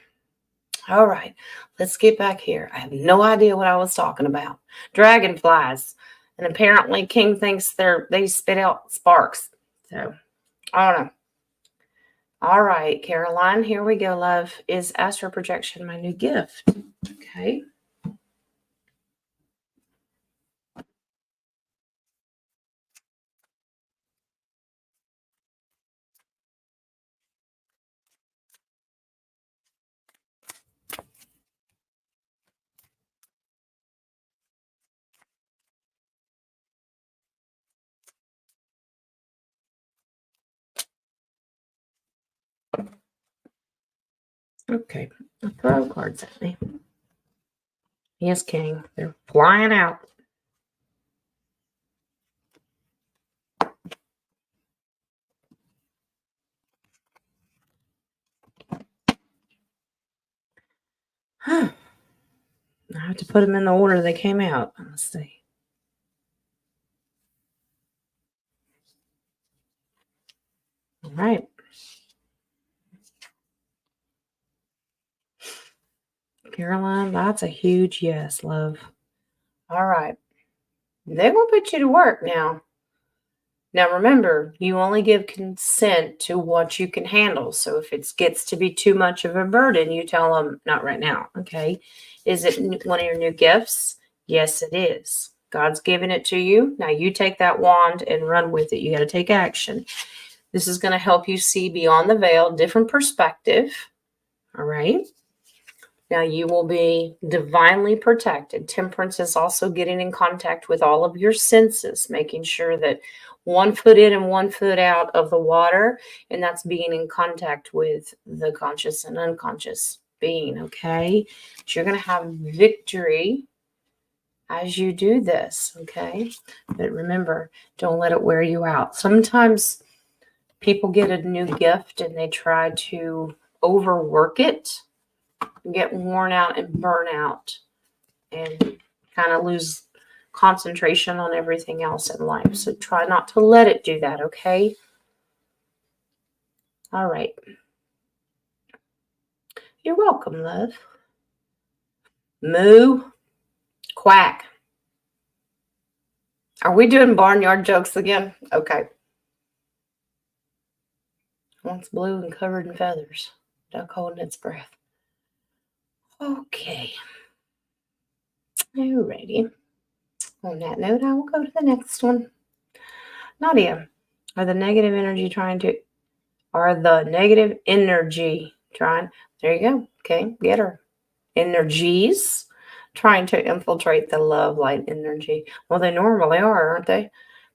All right. Let's get back here. I have no idea what I was talking about. Dragonflies. And apparently King thinks they spit out sparks. So I don't know. All right, Caroline, here we go, love. Is astral projection my new gift? Okay. Okay. Throw cards at me. Yes, King. They're flying out. I have to put them in the order they came out. Let's see. All right. Caroline, that's a huge yes, love. All right. They will put you to work now. Now remember, you only give consent to what you can handle. So if it gets to be too much of a burden, you tell them, not right now. Okay. Is it one of your new gifts? Yes, it is. God's given it to you. Now you take that wand and run with it. You got to take action. This is going to help you see beyond the veil, different perspective. All right. Now you will be divinely protected. Temperance is also getting in contact with all of your senses, making sure that 1 foot in and 1 foot out of the water, and that's being in contact with the conscious and unconscious being, okay? So you're going to have victory as you do this, okay? But remember, don't let it wear you out. Sometimes people get a new gift and they try to overwork it, get worn out and burn out, and kind of lose concentration on everything else in life. So try not to let it do that, okay? All right. You're welcome, love. Moo, quack. Are we doing barnyard jokes again? Okay. Once blue and covered in feathers, duck holding its breath. Okay. Alrighty. On that note, I will go to the next one. Nadia, are the negative energy trying? There you go. Okay, get her. Energies trying to infiltrate the love light energy. Well, they normally are, aren't they?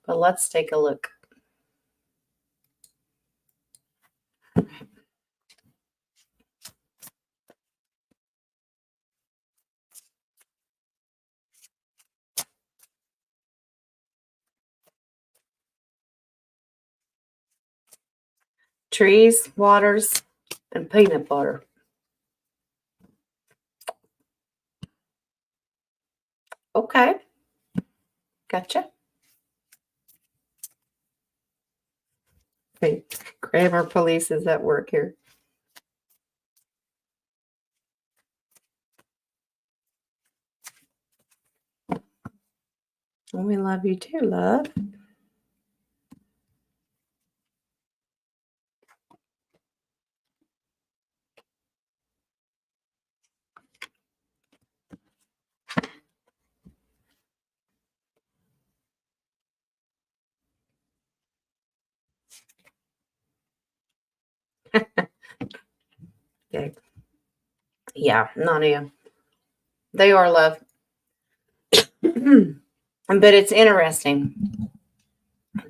But let's take a look. Trees, waters, and peanut butter. Okay. Gotcha. Okay. Grammar police is at work here. We love you too, love. Okay. Yeah, Nadia. They are love. But it's interesting.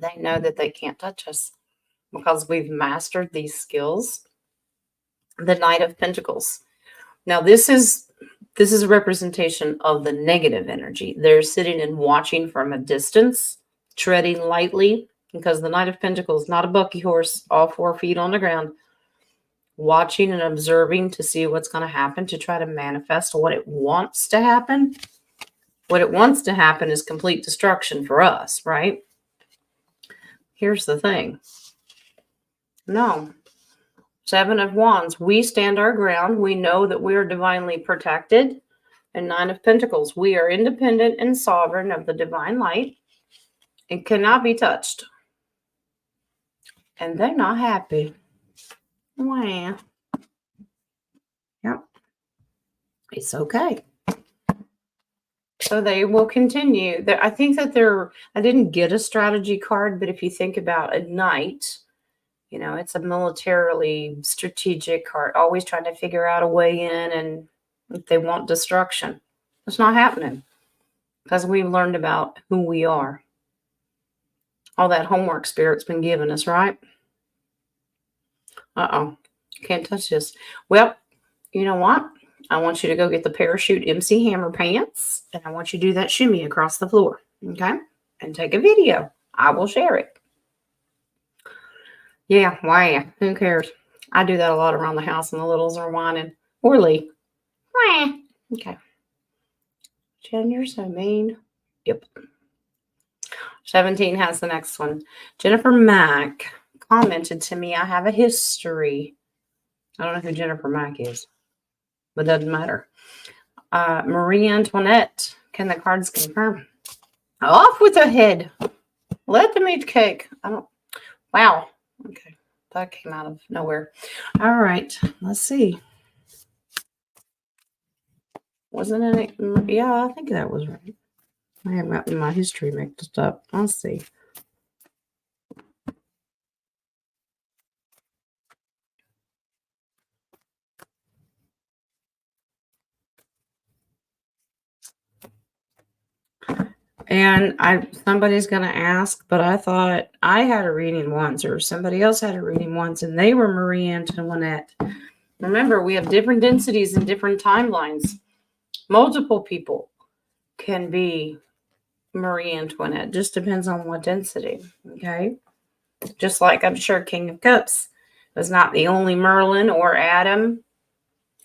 They know that they can't touch us because we've mastered these skills. The Knight of Pentacles. Now, this is a representation of the negative energy. They're sitting and watching from a distance, treading lightly, because the Knight of Pentacles is not a bucky horse, all 4 feet on the ground, watching and observing to see what's going to happen, to try to manifest what it wants to happen. What it wants to happen is complete destruction for us, right? Here's the thing. No. Seven of Wands. We stand our ground. We know that we are divinely protected. And Nine of Pentacles. We are independent and sovereign of the divine light. It cannot be touched. And they're not happy. Wow. Yep. It's okay. So they will continue. I think that I didn't get a strategy card, but if you think about a knight, you know, it's a militarily strategic card, always trying to figure out a way in, and if they want destruction. It's not happening because we've learned about who we are. All that homework Spirit's been giving us, right? Uh-oh. Can't touch this. Well, you know what? I want you to go get the parachute MC Hammer pants, and I want you to do that shimmy across the floor, okay? And take a video. I will share it. Yeah, wow. Who cares? I do that a lot around the house, and the littles are whining. Or Lee. Wah. Okay. Jen, you're so mean. Yep. 17 has the next one. Jennifer Mack commented to me, I have a history. I don't know who Jennifer Mack is, but it doesn't matter. Marie Antoinette. Can the cards confirm? Off with the head. Let them eat cake. Wow. Okay. That came out of nowhere. All right. Let's see. Wasn't it? Yeah, I think that was right. I have got my history mixed up. Let's see. And somebody's going to ask, but I thought I had a reading once, or somebody else had a reading once, and they were Marie Antoinette. Remember, we have different densities and different timelines. Multiple people can be Marie Antoinette. Just depends on what density, okay? Just like I'm sure King of Cups was not the only Merlin or Adam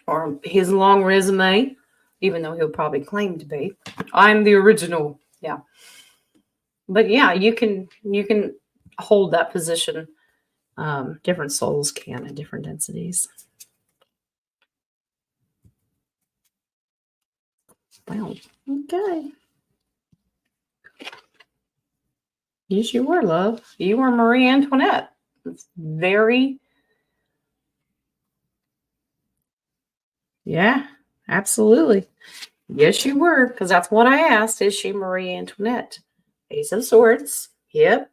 or his long resume, even though he'll probably claim to be. I'm the original. Yeah. But yeah, you can hold that position. Different souls can at different densities. Wow. Okay. Yes, you were, love. You were Marie Antoinette. It's very... Yeah, absolutely. Yes, you were, because that's what I asked. Is she Marie Antoinette? Ace of Swords. Yep.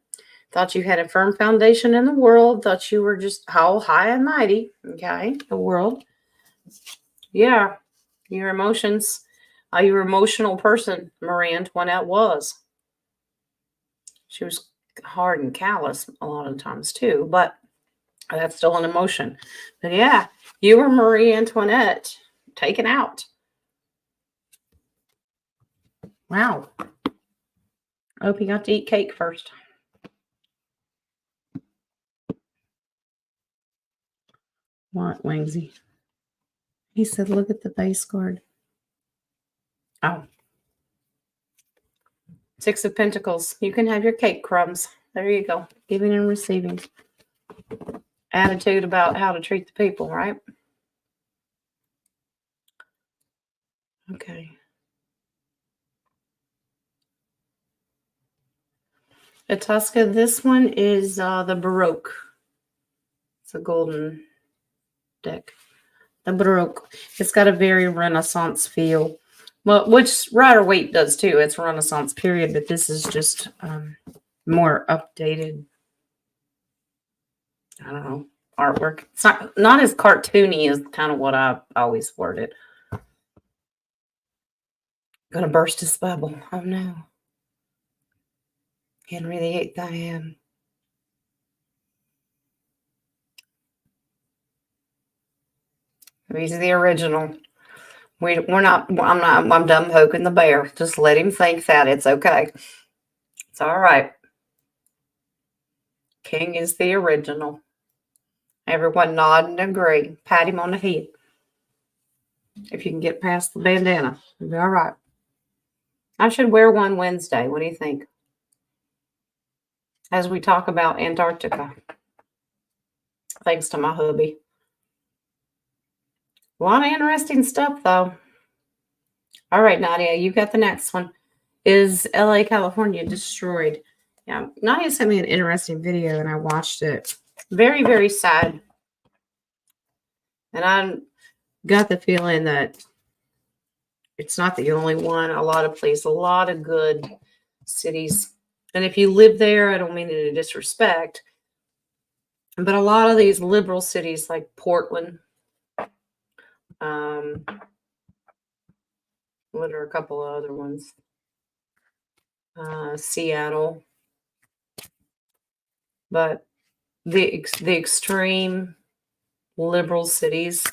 Thought you had a firm foundation in the world. Thought you were just how high and mighty. Okay. The world. Yeah. Your emotions. Your emotional person, Marie Antoinette was. She was hard and callous a lot of times too, but that's still an emotion. But yeah, you were Marie Antoinette taken out. Wow. I hope you got to eat cake first. What, Wingsy? He said, look at the base card. Oh. Six of Pentacles. You can have your cake crumbs. There you go. Giving and receiving. Attitude about how to treat the people, right? Okay. Itasca, this one is the Baroque. It's a golden deck. The Baroque. It's got a very Renaissance feel. Well, which Rider-Waite does too. It's Renaissance period, but this is just more updated. I don't know, artwork. It's not as cartoony as kind of what I always worded. Gonna burst his bubble. Oh no. Henry VIII I am. He's the original. I'm done poking the bear. Just let him think that. It's okay. It's all right. King is the original. Everyone nod and agree. Pat him on the head. If you can get past the bandana, it'll be all right. I should wear one Wednesday. What do you think? As we talk about Antarctica. Thanks to my hubby. A lot of interesting stuff, though. All right, Nadia, you got the next one. Is LA, California destroyed? Yeah, Nadia sent me an interesting video and I watched it. Very, very sad. And I got the feeling that it's not the only one. A lot of places, a lot of good cities. And if you live there, I don't mean it in disrespect, but a lot of these liberal cities like Portland, what are a couple of other ones? Seattle, but the extreme liberal cities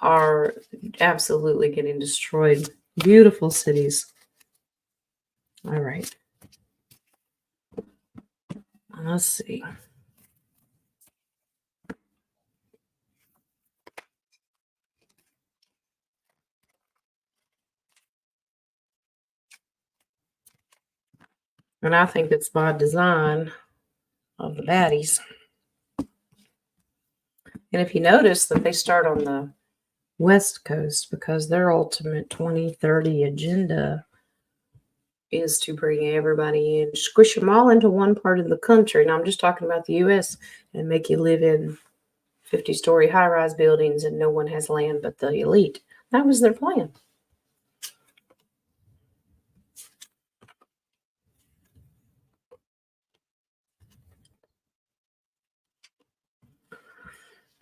are absolutely getting destroyed. Beautiful cities. All right. Let's see. And I think it's by design of the baddies. And if you notice that they start on the West Coast because their ultimate 2030 agenda is to bring everybody in, squish them all into one part of the country. And I'm just talking about the U.S. and make you live in 50-story high-rise buildings and no one has land but the elite. That was their plan.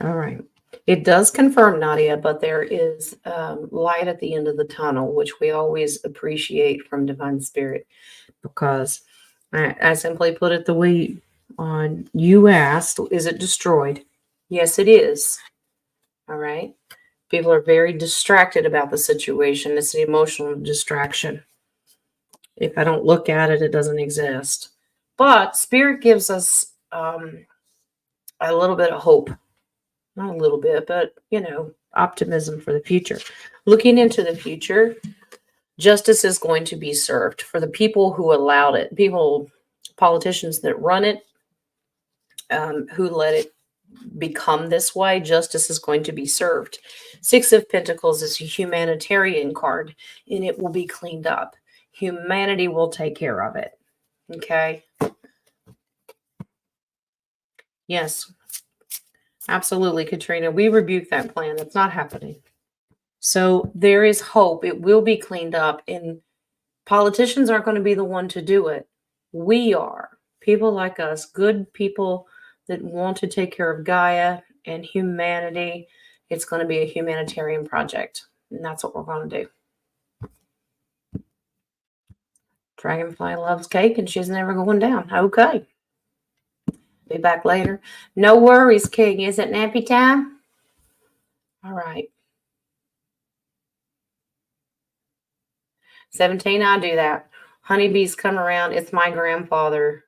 All right. It does confirm, Nadia, but there is light at the end of the tunnel, which we always appreciate from Divine Spirit, because I simply put it the way you asked, is it destroyed? Yes, it is. All right. People are very distracted about the situation. It's an emotional distraction. If I don't look at it, it doesn't exist. But Spirit gives us a little bit of hope. Not a little bit, but, optimism for the future. Looking into the future, justice is going to be served for the people who allowed it. Politicians that run it, who let it become this way, justice is going to be served. Six of Pentacles is a humanitarian card, and it will be cleaned up. Humanity will take care of it. Okay? Yes. Absolutely, Katrina. We rebuke that plan. It's not happening. So there is hope. It will be cleaned up, and politicians aren't going to be the one to do it. We are. People like us, good people that want to take care of Gaia and humanity. It's going to be a humanitarian project, and that's what we're going to do. Dragonfly loves cake, and she's never going down. Okay. Be back later. No worries, King. Is it nappy time? All right. 17, I do that. Honeybees come around. It's my grandfather.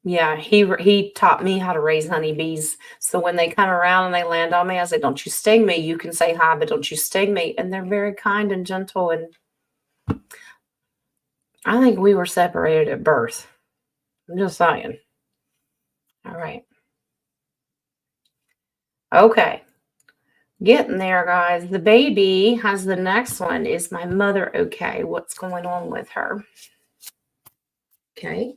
Yeah, he taught me how to raise honeybees. So when they come around and they land on me, I say, "Don't you sting me. You can say hi, but don't you sting me." And they're very kind and gentle. And I think we were separated at birth. I'm just saying. All right. Okay. Getting there, guys. The baby has the next one. Is my mother okay? What's going on with her? Okay.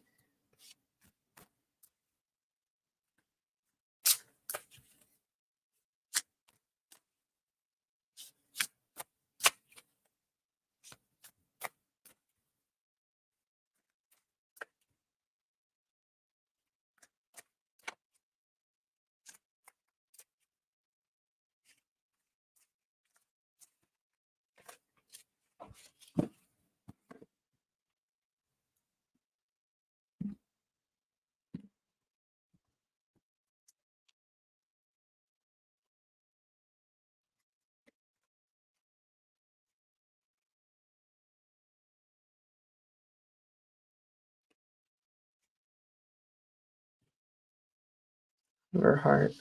Her heart.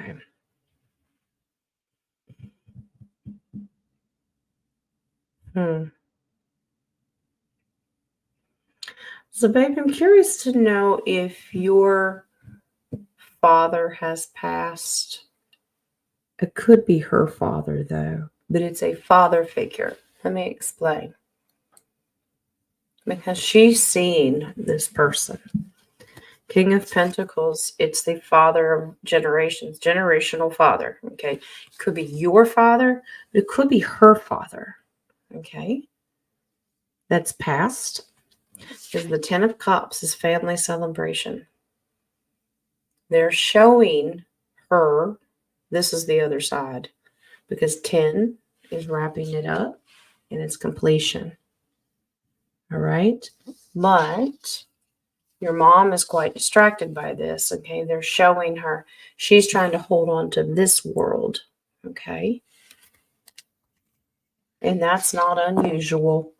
Okay. So, babe, I'm curious to know if your father has passed. It could be her father, though, but it's a father figure. Let me explain. Because she's seen this person. King of Pentacles, it's the father of generations, generational father. Okay. It could be your father, but it could be her father. Okay. That's past. Because the Ten of Cups is family celebration. They're showing her, this is the other side, because 10 is wrapping it up in its completion. All right. But your mom is quite distracted by this. Okay. They're showing her, she's trying to hold on to this world. Okay. And that's not unusual.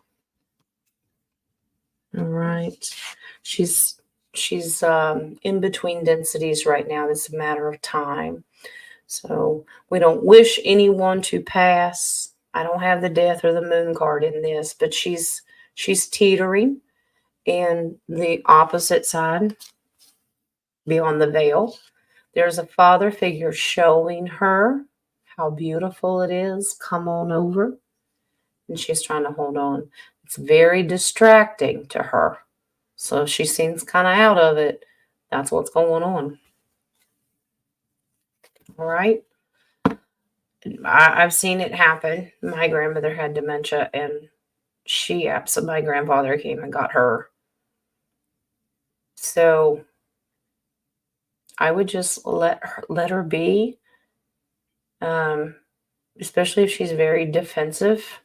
All right. She's in between densities right now. It's a matter of time. So we don't wish anyone to pass. I don't have the death or the moon card in this, but she's teetering. And the opposite side, beyond the veil, there's a father figure showing her how beautiful it is. Come on over. And she's trying to hold on. It's very distracting to her. So she seems kind of out of it. That's what's going on. All right. I've seen it happen. My grandmother had dementia, and my grandfather came and got her. So I would just let her be, especially if she's very defensive.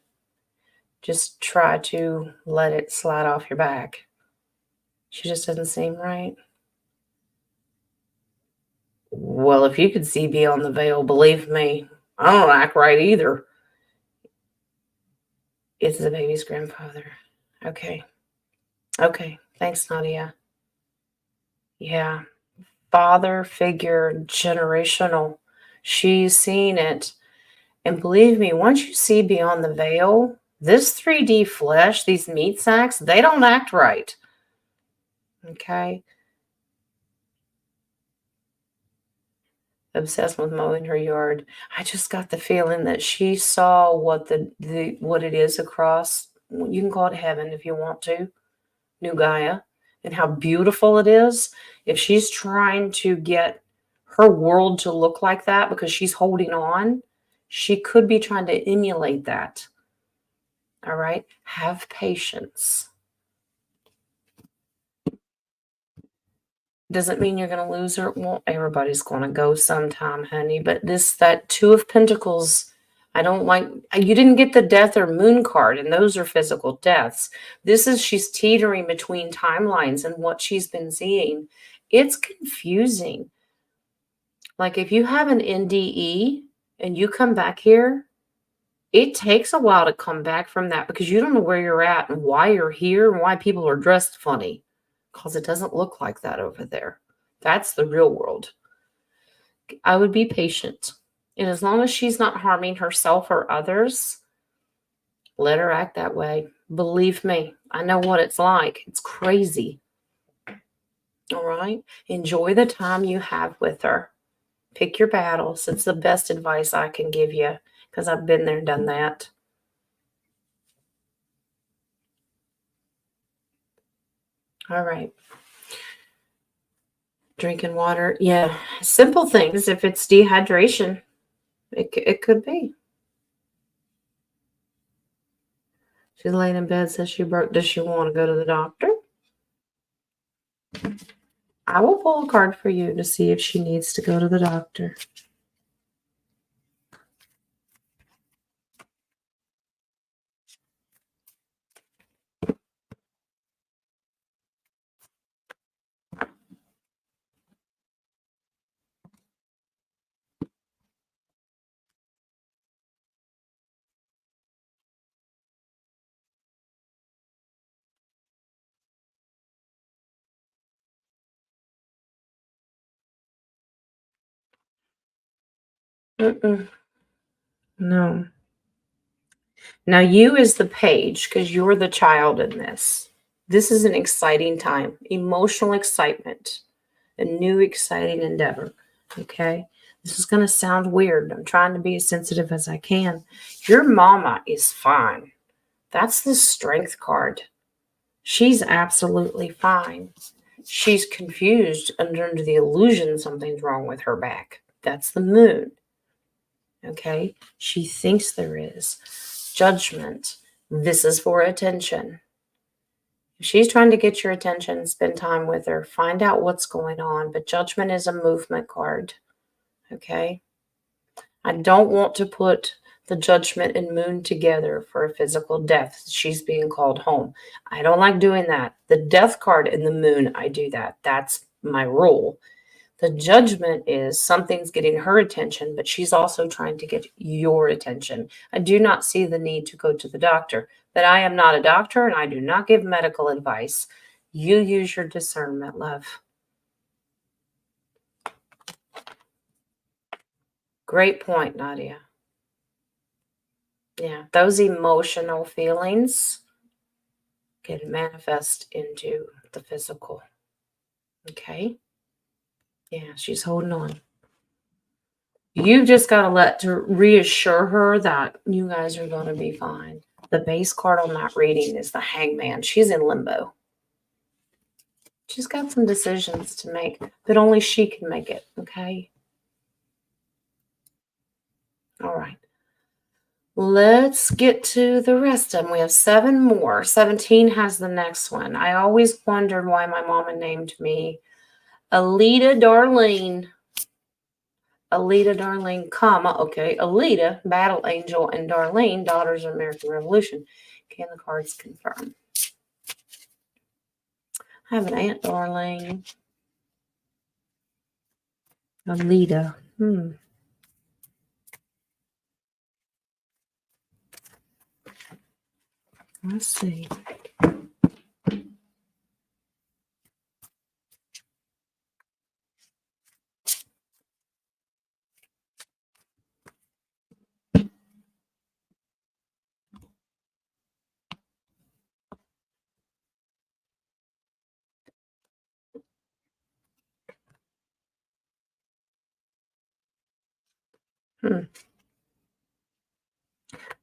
Just try to let it slide off your back. She just doesn't seem right. Well, if you could see beyond the veil, believe me, I don't act right either. It's the baby's grandfather. Okay. Okay. Thanks, Nadia. Yeah. Father figure, generational. She's seen it. And believe me, once you see beyond the veil, this 3D flesh, these meat sacks, they don't act right. Okay. Obsessed with mowing her yard. I just got the feeling that she saw what what it is across. You can call it heaven if you want to. New Gaia, and how beautiful it is. If she's trying to get her world to look like that because she's holding on, she could be trying to emulate that. All right. Have patience. Doesn't mean you're going to lose her. Well, everybody's going to go sometime, honey. But that Two of Pentacles, I don't like. You didn't get the death or moon card, and those are physical deaths. She's teetering between timelines and what she's been seeing. It's confusing. Like if you have an NDE and you come back here, it takes a while to come back from that because you don't know where you're at and why you're here and why people are dressed funny, because it doesn't look like that over there. That's the real world. I would be patient. And as long as she's not harming herself or others, let her act that way. Believe me, I know what it's like. It's crazy. All right. Enjoy the time you have with her. Pick your battles. It's the best advice I can give you because I've been there, done that. All right. Drinking water. Yeah. Simple things. If it's dehydration, it could be. She's laying in bed, says she broke. Does she want to go to the doctor? I will pull a card for you to see if she needs to go to the doctor. No. Now you as the page, because you're the child in this. This is an exciting time. Emotional excitement. A new exciting endeavor. Okay? This is going to sound weird. I'm trying to be as sensitive as I can. Your mama is fine. That's the strength card. She's absolutely fine. She's confused and under the illusion something's wrong with her back. That's the moon. Okay? She thinks there is. Judgment. This is for attention. If she's trying to get your attention, spend time with her, find out what's going on. But judgment is a movement card. Okay? I don't want to put the judgment and moon together for a physical death. She's being called home. I don't like doing that. The death card and the moon, I do that. That's my rule. The judgment is something's getting her attention, but she's also trying to get your attention. I do not see the need to go to the doctor, but I am not a doctor and I do not give medical advice. You use your discernment, love. Great point, Nadia. Yeah, those emotional feelings can manifest into the physical. Okay? Yeah, she's holding on. You've just got to reassure her that you guys are going to be fine. The base card on that reading is the Hangman. She's in limbo. She's got some decisions to make, but only she can make it. Okay? All right. Let's get to the rest of them. We have 7 more. 17 has the next one. I always wondered why my mama named me Alita Darlene. Alita Darlene, comma, okay. Alita, Battle Angel, and Darlene, Daughters of American Revolution. Can the cards confirm? I have an Aunt Darlene. Alita. Let's see.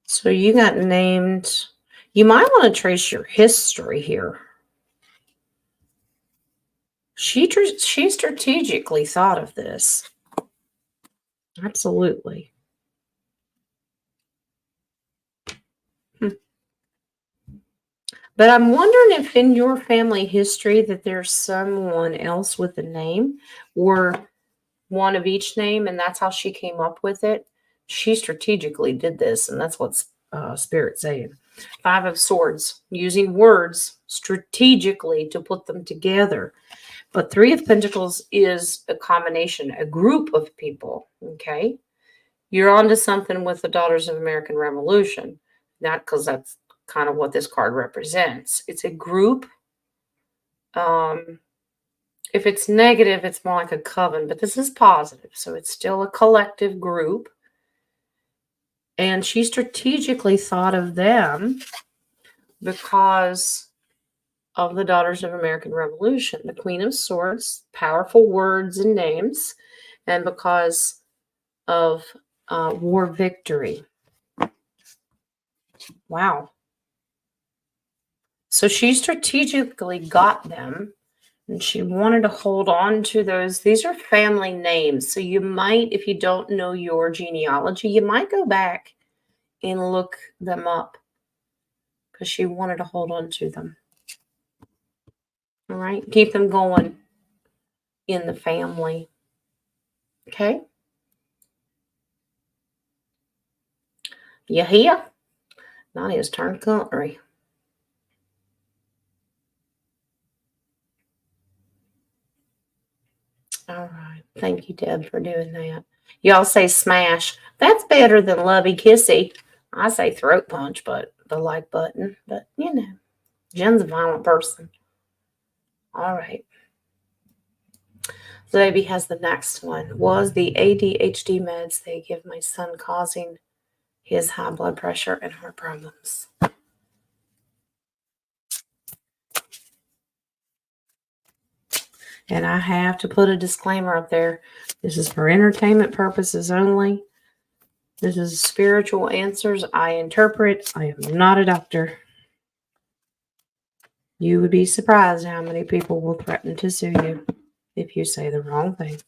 So you got named. You might want to trace your history here. She strategically thought of this. Absolutely. But I'm wondering if in your family history that there's someone else with a name or one of each name, and that's how she came up with it. She strategically did this, and that's what Spirit's saying. 5 of Swords, using words strategically to put them together. But 3 of Pentacles is a combination, a group of people, okay? You're onto something with the Daughters of American Revolution. Not because that's kind of what this card represents. It's a group. If it's negative, it's more like a coven, but this is positive. So it's still a collective group. And she strategically thought of them because of the Daughters of American Revolution, the Queen of Swords, powerful words and names, and because of war victory. Wow. So she strategically got them, and she wanted to hold on to those. These are family names. So you might, if you don't know your genealogy, you might go back and look them up because she wanted to hold on to them. All right. Keep them going in the family. Okay. You hear? Nadia's turn country. All right. Thank you, Deb, for doing that. Y'all say smash. That's better than lovey kissy. I say throat punch, but the like button. But, you know, Jen's a violent person. All right. The baby has the next one. Was the ADHD meds they give my son causing his high blood pressure and heart problems? And I have to put a disclaimer up there. This is for entertainment purposes only. This is spiritual answers I interpret. I am not a doctor. You would be surprised how many people will threaten to sue you if you say the wrong thing.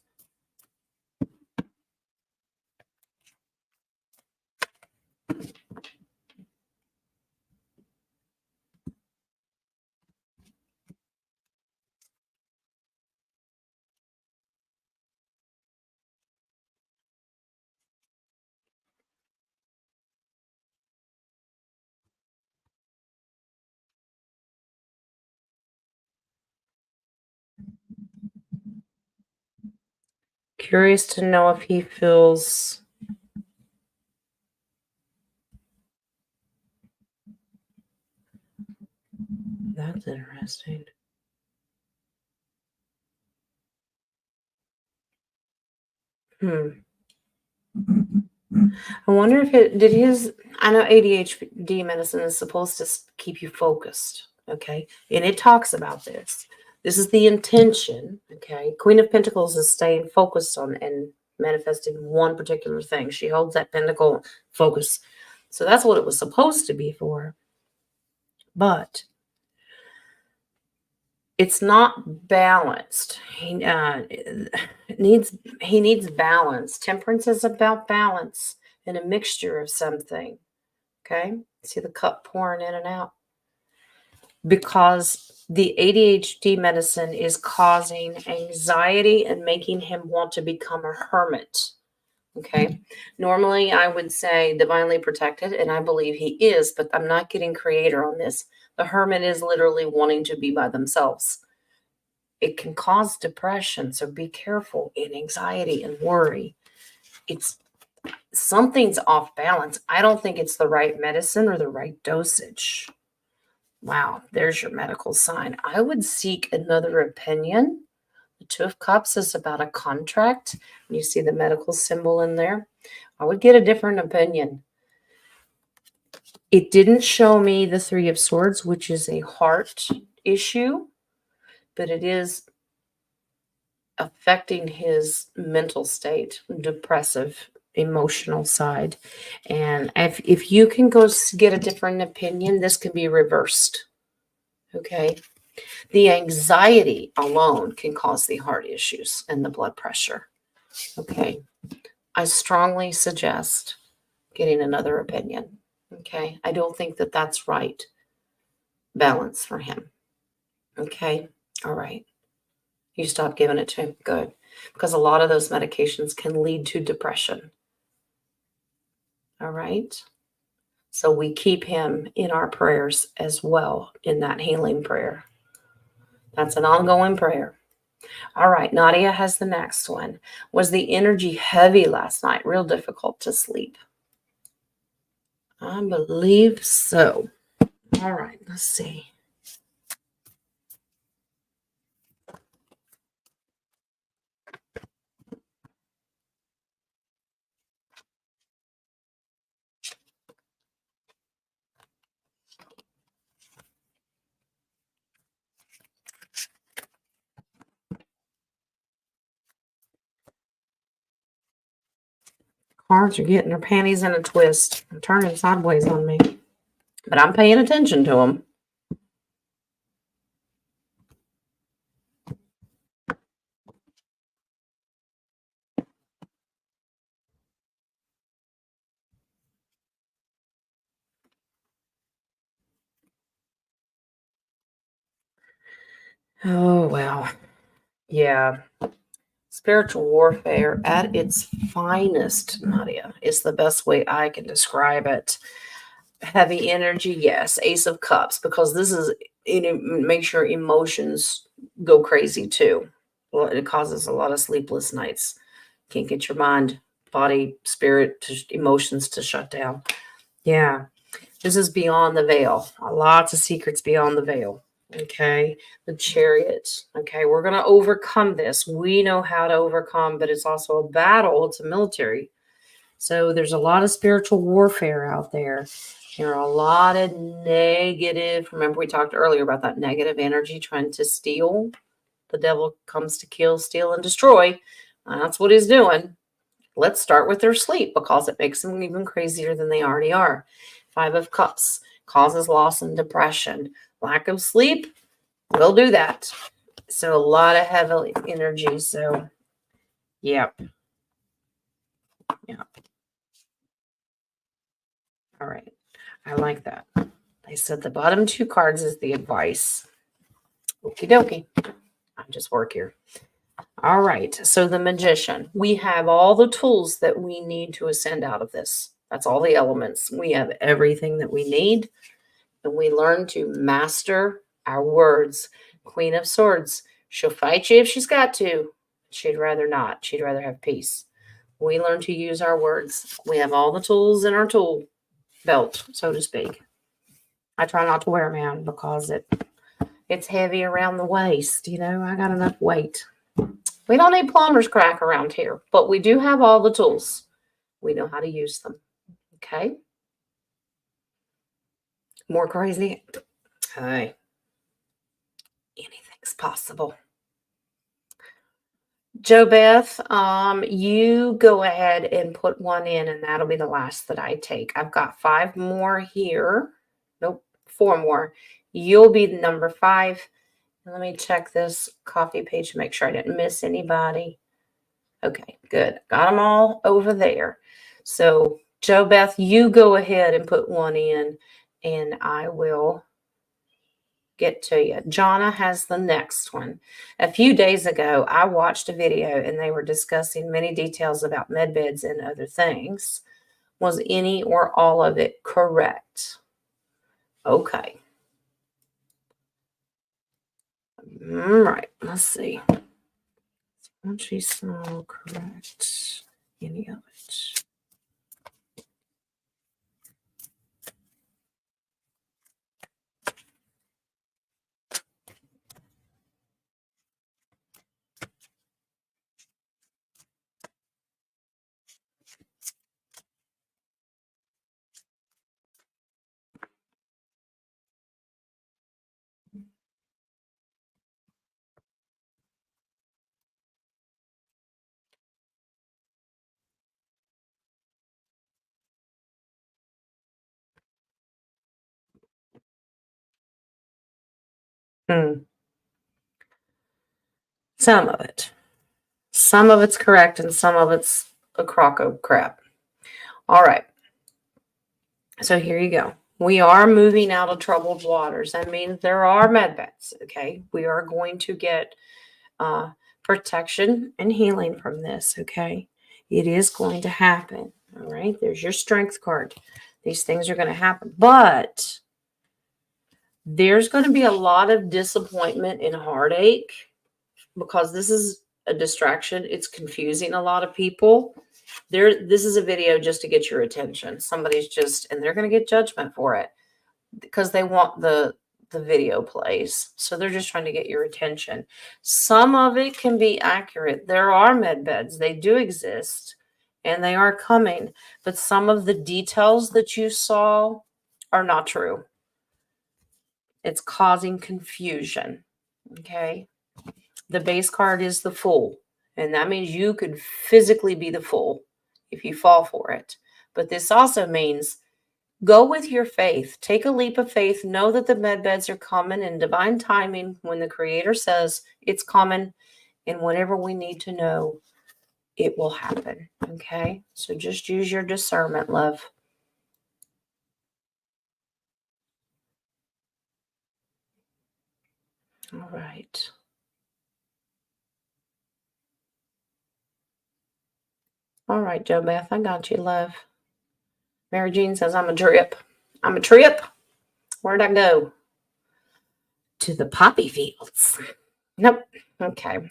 Curious to know if he feels that's interesting. I wonder if it did his. I know ADHD medicine is supposed to keep you focused, okay? And it talks about this. This is the intention, okay? Queen of Pentacles is staying focused on and manifesting one particular thing. She holds that pentacle focus. So that's what it was supposed to be for. But it's not balanced. He needs balance. Temperance is about balance and a mixture of something. Okay, see the cup pouring in and out because the ADHD medicine is causing anxiety and making him want to become a hermit. Okay, normally I would say divinely protected, and I believe he is, but I'm not getting creator on this. The hermit is literally wanting to be by themselves. It can cause depression, so be careful, and anxiety and worry. It's something's off balance. I don't think it's the right medicine or the right dosage. Wow, there's your medical sign. I would seek another opinion. The Two of Cups is about a contract. You see the medical symbol in there. I would get a different opinion. It didn't show me the Three of Swords, which is a heart issue, but it is affecting his mental state, depressive, emotional side. And if you can go get a different opinion, this can be reversed. Okay. The anxiety alone can cause the heart issues and the blood pressure. Okay. I strongly suggest getting another opinion. Okay. I don't think that that's right balance for him. Okay. All right. You stop giving it to him. Good. Because a lot of those medications can lead to depression. All right. So we keep him in our prayers as well in that healing prayer. That's an ongoing prayer. All right. Nadia has the next one. Was the energy heavy last night? Real difficult to sleep? I believe so. All right. Let's see. Cards are getting their panties in a twist and turning sideways on me. But I'm paying attention to them. Oh, well. Yeah. Spiritual warfare at its finest, Nadia, is the best way I can describe it. Heavy energy, yes. Ace of Cups, because this is, it makes your emotions go crazy too. Well, it causes a lot of sleepless nights. Can't get your mind, body, spirit, emotions to shut down. Yeah. This is beyond the veil. Lots of secrets beyond the veil. Okay, the Chariot. Okay, we're going to overcome this. We know how to overcome, but it's also a battle. It's a military. So there's a lot of spiritual warfare out there. There are a lot of negative. Remember, we talked earlier about that negative energy trying to steal. The devil comes to kill, steal, and destroy. That's what he's doing. Let's start with their sleep because it makes them even crazier than they already are. Five of Cups causes loss and depression. Lack of sleep will do that. So a lot of heavy energy. So, yep. Yep. All right. I like that. They said the bottom two cards is the advice. Okie dokie. I just work here. All right. So the Magician. We have all the tools that we need to ascend out of this. That's all the elements. We have everything that we need. And we learn to master our words. Queen of Swords. She'll fight you if she's got to. She'd rather not. She'd rather have peace. We learn to use our words. We have all the tools in our tool belt, so to speak. I try not to wear them out because it's heavy around the waist. You know, I got enough weight. We don't need plumber's crack around here, but we do have all the tools. We know how to use them. Okay. More crazy. Hey, anything's possible. Jo Beth, you go ahead and put one in, and that'll be the last that I take. I've got 5 more here. Nope, 4 more. You'll be number 5. Let me check this coffee page to make sure I didn't miss anybody. Okay, good. Got them all over there. So, Jo Beth, you go ahead and put one in, and I will get to you. Jonna has the next one. A few days ago, I watched a video and they were discussing many details about med beds and other things. Was any or all of it correct? Okay. All right. Let's see. Won't she so correct any of it? Some of it. Some of it's correct and some of it's a crock of crap. All right. So here you go. We are moving out of troubled waters. That means there are med beds. Okay. We are going to get protection and healing from this. Okay. It is going to happen. All right. There's your strength card. These things are going to happen. But there's going to be a lot of disappointment and heartache because this is a distraction. It's confusing a lot of people. This is a video just to get your attention. Somebody's just, and they're going to get judgment for it because they want the video plays. So they're just trying to get your attention. Some of it can be accurate. There are med beds. They do exist and they are coming. But some of the details that you saw are not true. It's causing confusion. Okay. The base card is the Fool. And that means you could physically be the Fool if you fall for it. But this also means go with your faith. Take a leap of faith. Know that the med beds are coming in divine timing when the Creator says it's coming. And whatever we need to know, it will happen. Okay? So just use your discernment, love. All right. All right, Jo Beth, I got you, love. Mary Jean says, I'm a trip. I'm a trip. Where'd I go? To the poppy fields. Nope. Okay.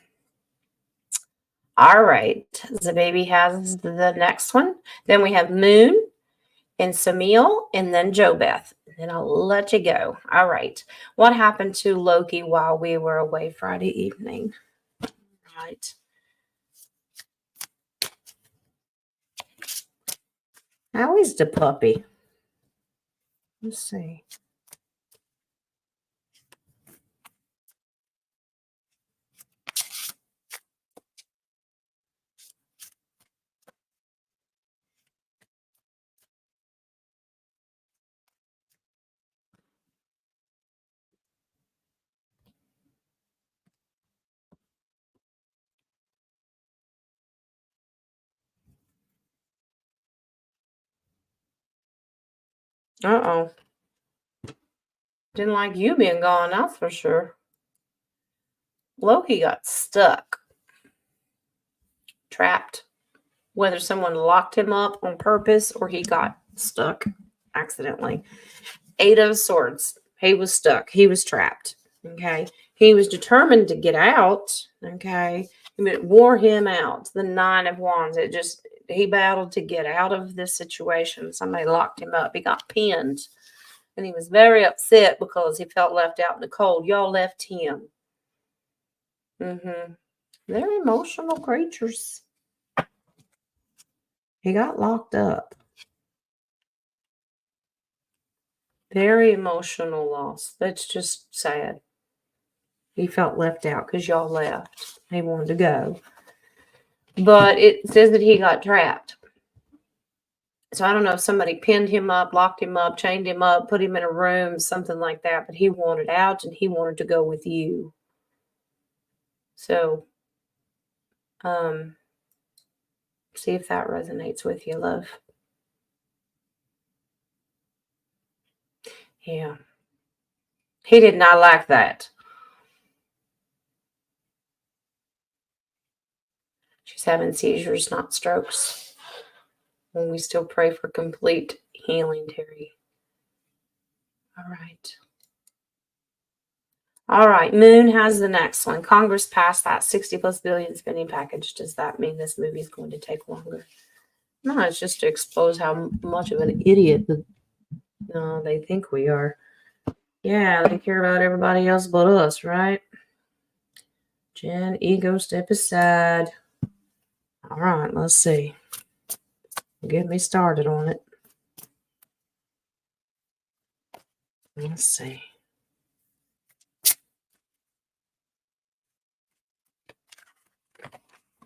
All right. The baby has the next one. Then we have Moon, and Samil, and then JoBeth. And then I'll let you go. All right. What happened to Loki while we were away Friday evening? Right. How is the puppy? Let's see. Uh-oh. Didn't like you being gone, that's for sure. Loki got stuck, trapped. Whether someone locked him up on purpose or he got stuck accidentally. 8 of Swords. He was stuck. He was trapped. Okay. He was determined to get out. Okay. It wore him out. The 9 of Wands. He battled to get out of this situation. Somebody locked him up. He got pinned. And he was very upset because he felt left out in the cold. Y'all left him. They're emotional creatures. He got locked up. Very emotional loss. That's just sad. He felt left out because y'all left. He wanted to go. But it says that he got trapped. So I don't know if somebody pinned him up, locked him up, chained him up, put him in a room, something like that. But he wanted out and he wanted to go with you. So see if that resonates with you, love. Yeah. He did not like that. She's having seizures, not strokes. And we still pray for complete healing, Terry. All right. All right. Moon has the next one. Congress passed that 60+ billion spending package. Does that mean this movie is going to take longer? No, it's just to expose how much of an idiot they think we are. Yeah, they care about everybody else but us, right? Jen, ego, step aside. All right, let's see. Get me started on it. Let's see.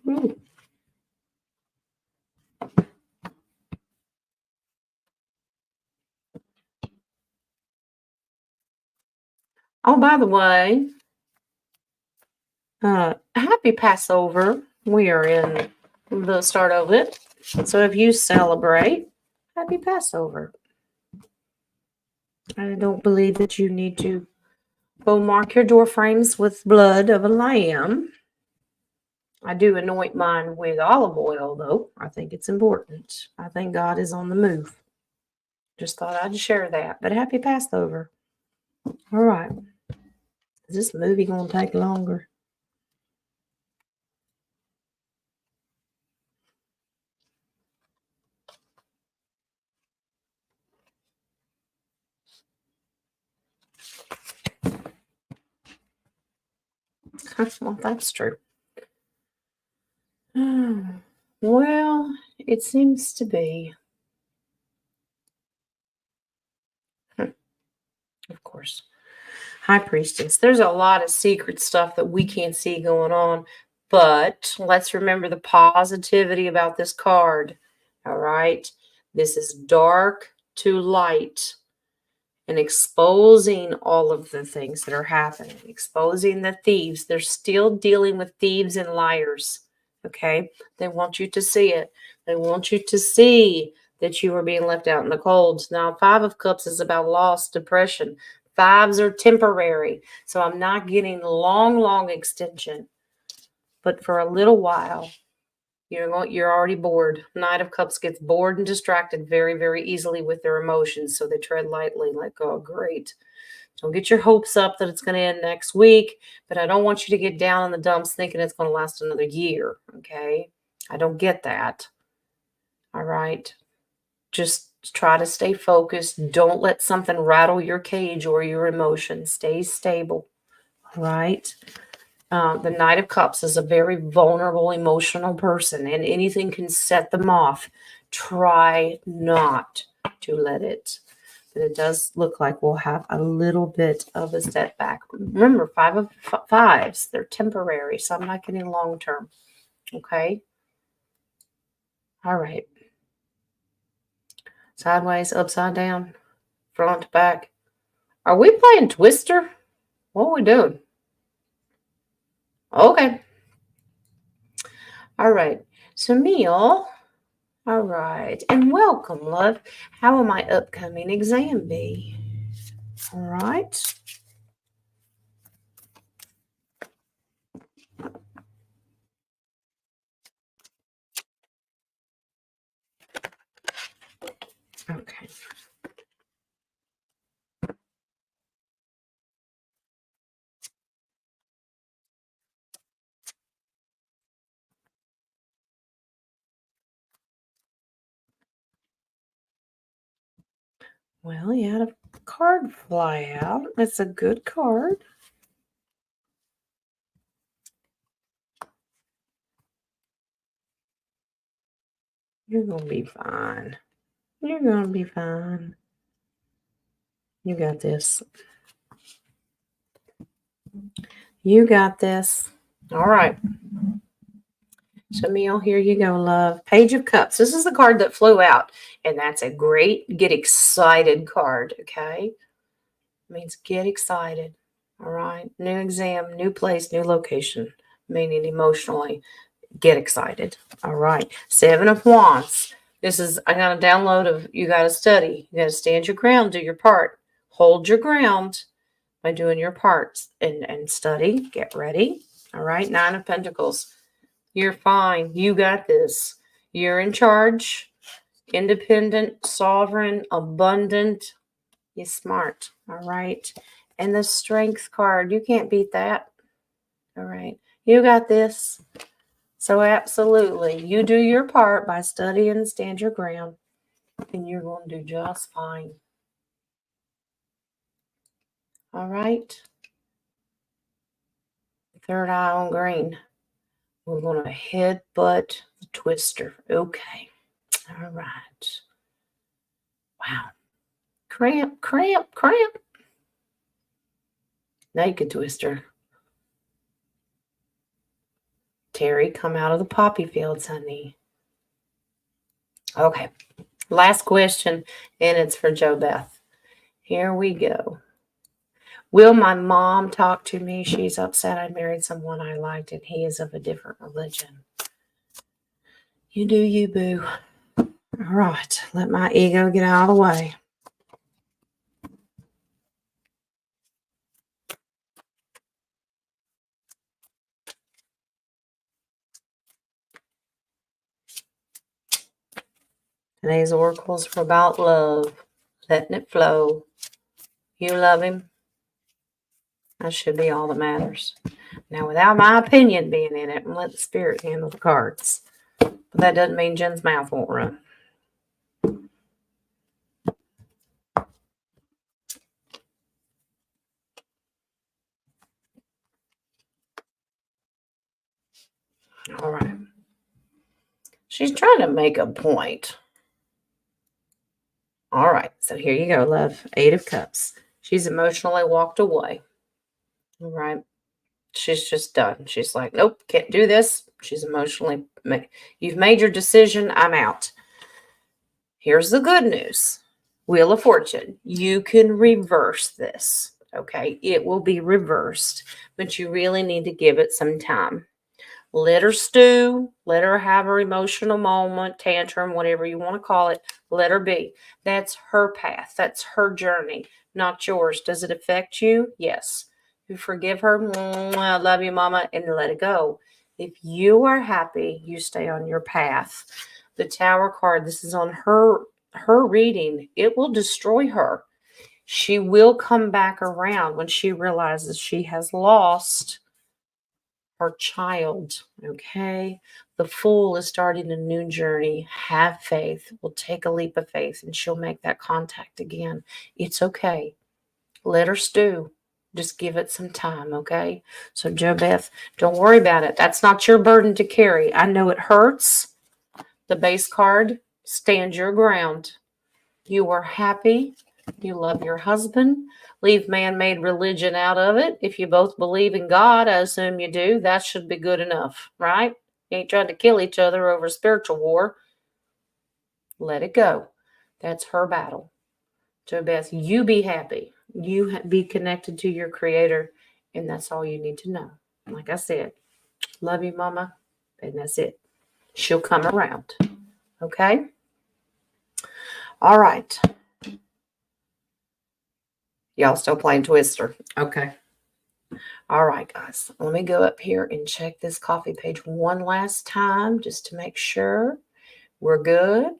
Ooh. Oh, by the way, happy Passover. We are in the start of it. So if you celebrate, happy Passover. I don't believe that you need to go mark your door frames with blood of a lamb. I do anoint mine with olive oil, though. I think it's important. I think God is on the move. Just thought I'd share that. But happy Passover. All right. Is this movie going to take longer? Well, that's true. Well, it seems to be. Of course. High Priestess. There's a lot of secret stuff that we can't see going on, but let's remember the positivity about this card. All right. This is dark to light and exposing all of the things that are happening, exposing the thieves. They're still dealing with thieves and liars. Okay. They want you to see it. They want you to see that you are being left out in the cold. Now, 5 of Cups is about loss, depression. 5s are temporary. So I'm not getting long extension. But for a little while, you're already bored. Knight of Cups gets bored and distracted very, very easily with their emotions. So they tread lightly, like, oh, great. Don't get your hopes up that it's going to end next week. But I don't want you to get down in the dumps thinking it's going to last another year. Okay? I don't get that. All right? Just Try to stay focused. Don't let something rattle your cage or your emotions. Stay stable. All right. The Knight of Cups is a very vulnerable, emotional person, and anything can set them off. Try not to let it. But it does look like we'll have a little bit of a setback. Remember, 5 of 5s, they're temporary, so I'm not getting long term. Okay? All right. Sideways, upside down, front to back. Are we playing Twister? What are we doing? Okay. All right. So, Neil. All right. And welcome, love. How will my upcoming exam be? All right. Okay. Well, you had a card fly out. It's a good card. You're going to be fine. You're going to be fine. You got this. You got this. All right. So, Neil, here you go, love. Page of Cups. This is the card that flew out, and that's a great get excited card, okay? It means get excited. All right. New exam, new place, new location, meaning emotionally. Get excited. All right. 7 of Wands. This is, I got a download of you got to study. You got to stand your ground, do your part. Hold your ground by doing your parts and study. Get ready. All right. 9 of Pentacles. You're fine. You got this. You're in charge. Independent, sovereign, abundant. You're smart. All right. And the Strength card. You can't beat that. All right. You got this. So absolutely, you do your part by studying and stand your ground, and you're going to do just fine. All right. Third eye on green. We're going to headbutt the twister. Okay. All right. Wow. Cramp, cramp, cramp. Naked twister. Terry, come out of the poppy fields, honey. Okay. Last question, and it's for Jo Beth. Here we go. Will my mom talk to me? She's upset I married someone I liked and he is of a different religion. You do you, boo. All right. Let my ego get out of the way. Today's oracles are about love. Letting it flow. You love him. That should be all that matters. Now, without my opinion being in it, let the spirit handle the cards. But that doesn't mean Jen's mouth won't run. All right. She's trying to make a point. All right. So here you go, love. 8 of Cups. She's emotionally walked away. All right. She's just done. She's like, nope, can't do this. She's emotionally, you've made your decision. I'm out. Here's the good news. Wheel of Fortune. You can reverse this. Okay. It will be reversed, but you really need to give it some time. Let her stew. Let her have her emotional moment, tantrum, whatever you want to call it. Let her be. That's her path. That's her journey, not yours. Does it affect you? Yes. You forgive her. I love you, mama, and let it go. If you are happy, you stay on your path. The Tower card, this is on her reading. It will destroy her. She will come back around when she realizes she has lost her child. Okay. The Fool is starting a new journey. Have faith. We'll take a leap of faith and she'll make that contact again. It's okay. Let her stew. Just give it some time, okay? So, JoBeth, don't worry about it. That's not your burden to carry. I know it hurts. The base card, stand your ground. You are happy. You love your husband. Leave man-made religion out of it. If you both believe in God, I assume you do, that should be good enough, right? You ain't trying to kill each other over spiritual war. Let it go. That's her battle. JoBeth, you be happy. You be connected to your creator, and that's all you need to know. Like I said, love you, mama, and that's it. She'll come around. Okay? All right. Y'all still playing Twister. Okay. All right, guys. Let me go up here and check this coffee page one last time just to make sure we're good.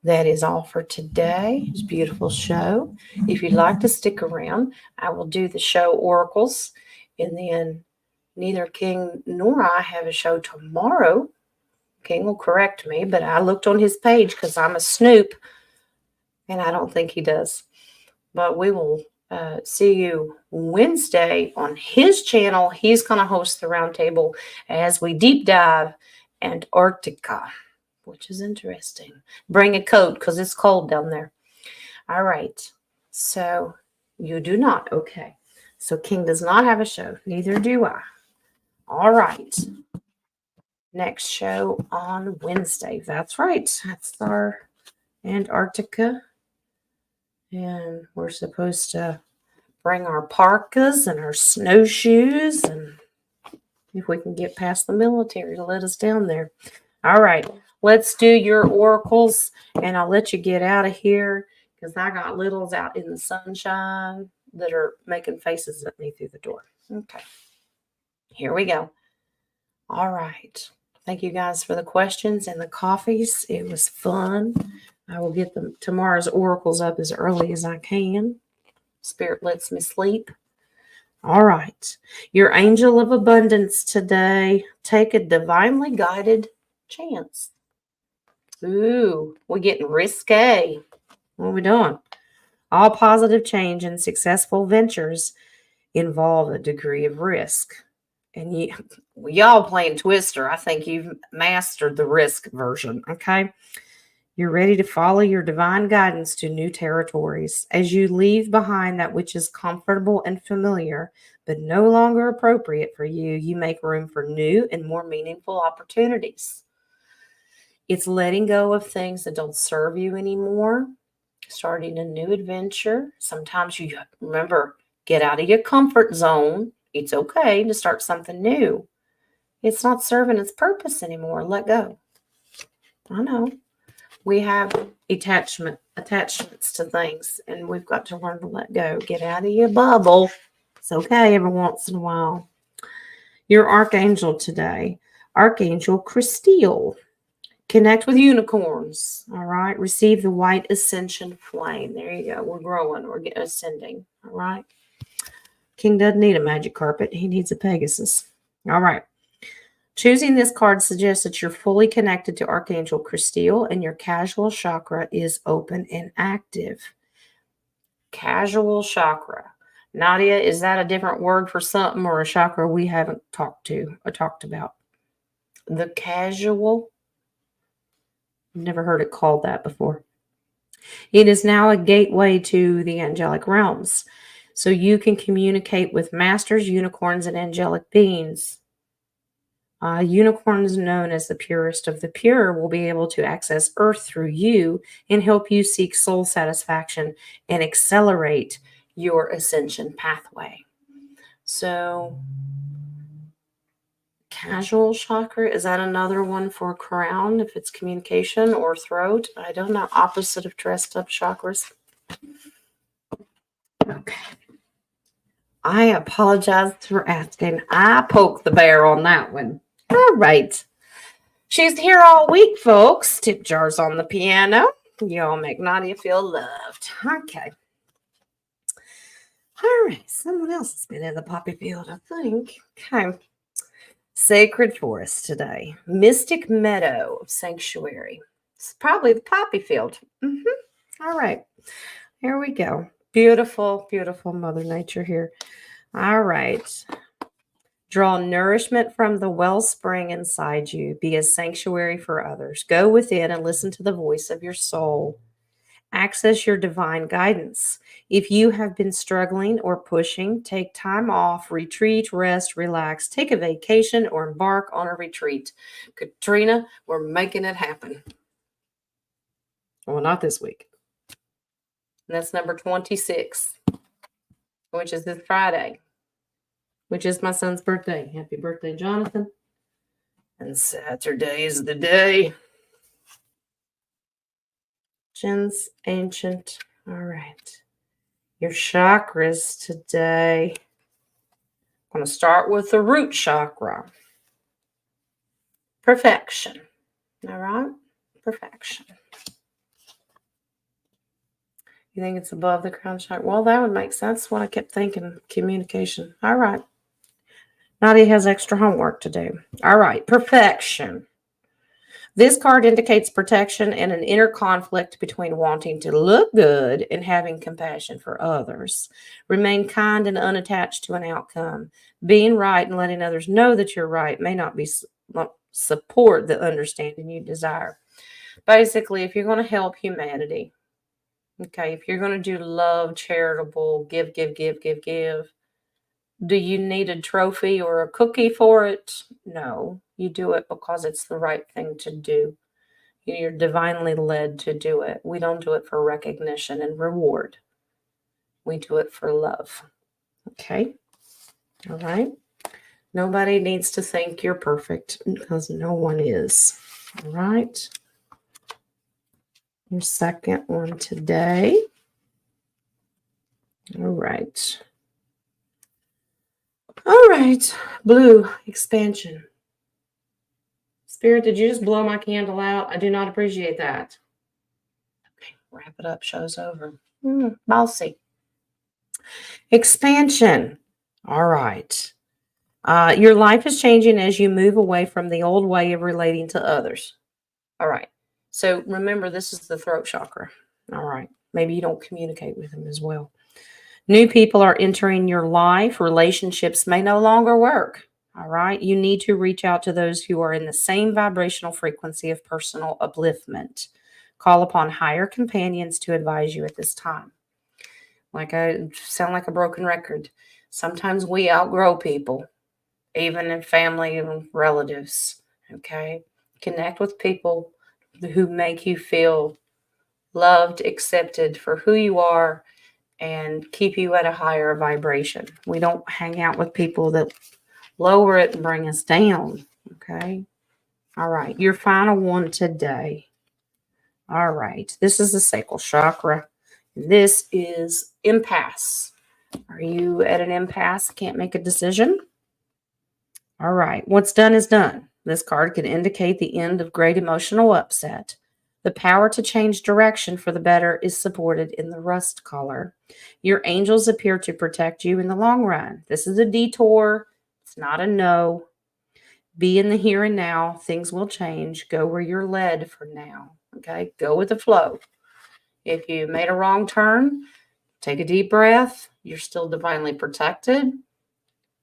That is all for today. It's a beautiful show. If you'd like to stick around, I will do the show oracles. And then neither King nor I have a show tomorrow. King will correct me, but I looked on his page because I'm a snoop, and I don't think he does. But we will see you Wednesday on his channel. He's going to host the roundtable as we deep dive Antarctica, which is interesting. Bring a coat because it's cold down there. All right. So you do not. Okay. So King does not have a show. Neither do I. All right. Next show on Wednesday. That's right. That's our Antarctica. And we're supposed to bring our parkas and our snowshoes, and if we can get past the military to let us down there. All right, let's do your oracles, and I'll let you get out of here because I got littles out in the sunshine that are making faces at me through the door. Okay, here we go. All right. Thank you guys for the questions and the coffees. It was fun. I will get tomorrow's oracles up as early as I can. Spirit lets me sleep. All right. Your angel of abundance today. Take a divinely guided chance. Ooh, we're getting risque. What are we doing? All positive change and successful ventures involve a degree of risk. And y'all playing Twister, I think you've mastered the risk version, okay? You're ready to follow your divine guidance to new territories. As you leave behind that which is comfortable and familiar, but no longer appropriate for you, you make room for new and more meaningful opportunities. It's letting go of things that don't serve you anymore, starting a new adventure. Sometimes you remember, get out of your comfort zone. It's okay to start something new. It's not serving its purpose anymore. Let go. I know. We have attachments to things, and we've got to learn to let go. Get out of your bubble. It's okay every once in a while. Your archangel today, Archangel Christille. Connect with unicorns. All right. Receive the white ascension flame. There you go. We're growing. We're ascending. All right. King doesn't need a magic carpet. He needs a Pegasus. All right. Choosing this card suggests that you're fully connected to Archangel Christille and your casual chakra is open and active. Casual chakra. Nadia, is that a different word for something or a chakra we haven't talked about? The casual? Never heard it called that before. It is now a gateway to the angelic realms. So you can communicate with masters, unicorns, and angelic beings. Unicorns, known as the purest of the pure, will be able to access Earth through you and help you seek soul satisfaction and accelerate your ascension pathway. So, casual chakra, is that another one for crown if it's communication, or throat? I don't know. Opposite of dressed up chakras. Okay. I apologize for asking. I poked the bear on that one. All right. She's here all week, folks. Tip jars on the piano. Y'all make Nadia feel loved. Okay. All right. Someone else has been in the poppy field, I think. Okay. Sacred forest today. Mystic meadow of sanctuary. It's probably the poppy field. All right. Here we go. Beautiful, beautiful Mother Nature here. All right. Draw nourishment from the wellspring inside you. Be a sanctuary for others. Go within and listen to the voice of your soul. Access your divine guidance. If you have been struggling or pushing, take time off, retreat, rest, relax, take a vacation, or embark on a retreat. Katrina, we're making it happen. Well, not this week. And that's number 26, which is this Friday, which is my son's birthday. Happy birthday, Jonathan. And Saturday is the day. Jen's ancient. All right. Your chakras today. I'm going to start with the root chakra. Perfection. All right? Perfection. You think it's above the crown chakra? Well, that would make sense. What I kept thinking. Communication. All right. Nadia has extra homework to do. All right. Perfection. This card indicates protection and an inner conflict between wanting to look good and having compassion for others. Remain kind and unattached to an outcome. Being right and letting others know that you're right may not be support the understanding you desire. Basically, if you're going to help humanity, okay, if you're going to do love, charitable, give, do you need a trophy or a cookie for it? No, you do it because it's the right thing to do. You're divinely led to do it. We don't do it for recognition and reward. We do it for love. Okay? All right? Nobody needs to think you're perfect because no one is. All right? Your second one today. All right. All right. Blue expansion. Spirit, did you just blow my candle out? I do not appreciate that. Okay, wrap it up. Show's over. Bossy. Expansion. All right. Your life is changing as you move away from the old way of relating to others. All right. So remember, this is the throat chakra. All right. Maybe you don't communicate with them as well. New people are entering your life. Relationships may no longer work. All right. You need to reach out to those who are in the same vibrational frequency of personal upliftment. Call upon higher companions to advise you at this time. Like I sound like a broken record. Sometimes we outgrow people, even in family and relatives. Okay. Connect with people who make you feel loved, accepted for who you are, and keep you at a higher vibration. We don't hang out with people that lower it and bring us down. Okay. All right. Your final one today. All right. This is the sacral chakra. This is impasse. Are you at an impasse? Can't make a decision? All right. What's done is done. This card can indicate the end of great emotional upset. The power to change direction for the better is supported in the rust color. Your angels appear to protect you in the long run. This is a detour. It's not a no. Be in the here and now. Things will change. Go where you're led for now. Okay? Go with the flow. If you made a wrong turn, take a deep breath. You're still divinely protected.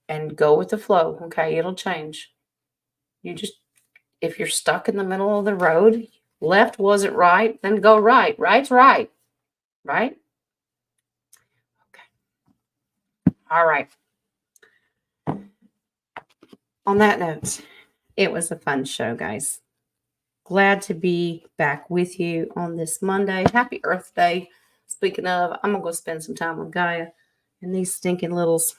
And go with the flow. Okay? It'll change. If you're stuck in the middle of the road, left wasn't right, then go right. Right's right. Right? Okay. All right. On that note, it was a fun show, guys. Glad to be back with you on this Monday. Happy Earth Day. Speaking of, I'm going to go spend some time with Gaia and these stinking littles.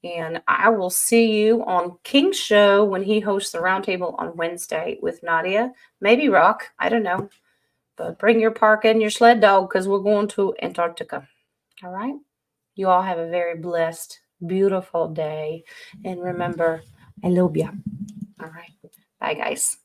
And I will see you on King's show when he hosts the roundtable on Wednesday with Nadia. Maybe Rock. I don't know. But bring your parka and your sled dog because we're going to Antarctica. All right? You all have a very blessed, beautiful day. And remember, I love you. All right. Bye, guys.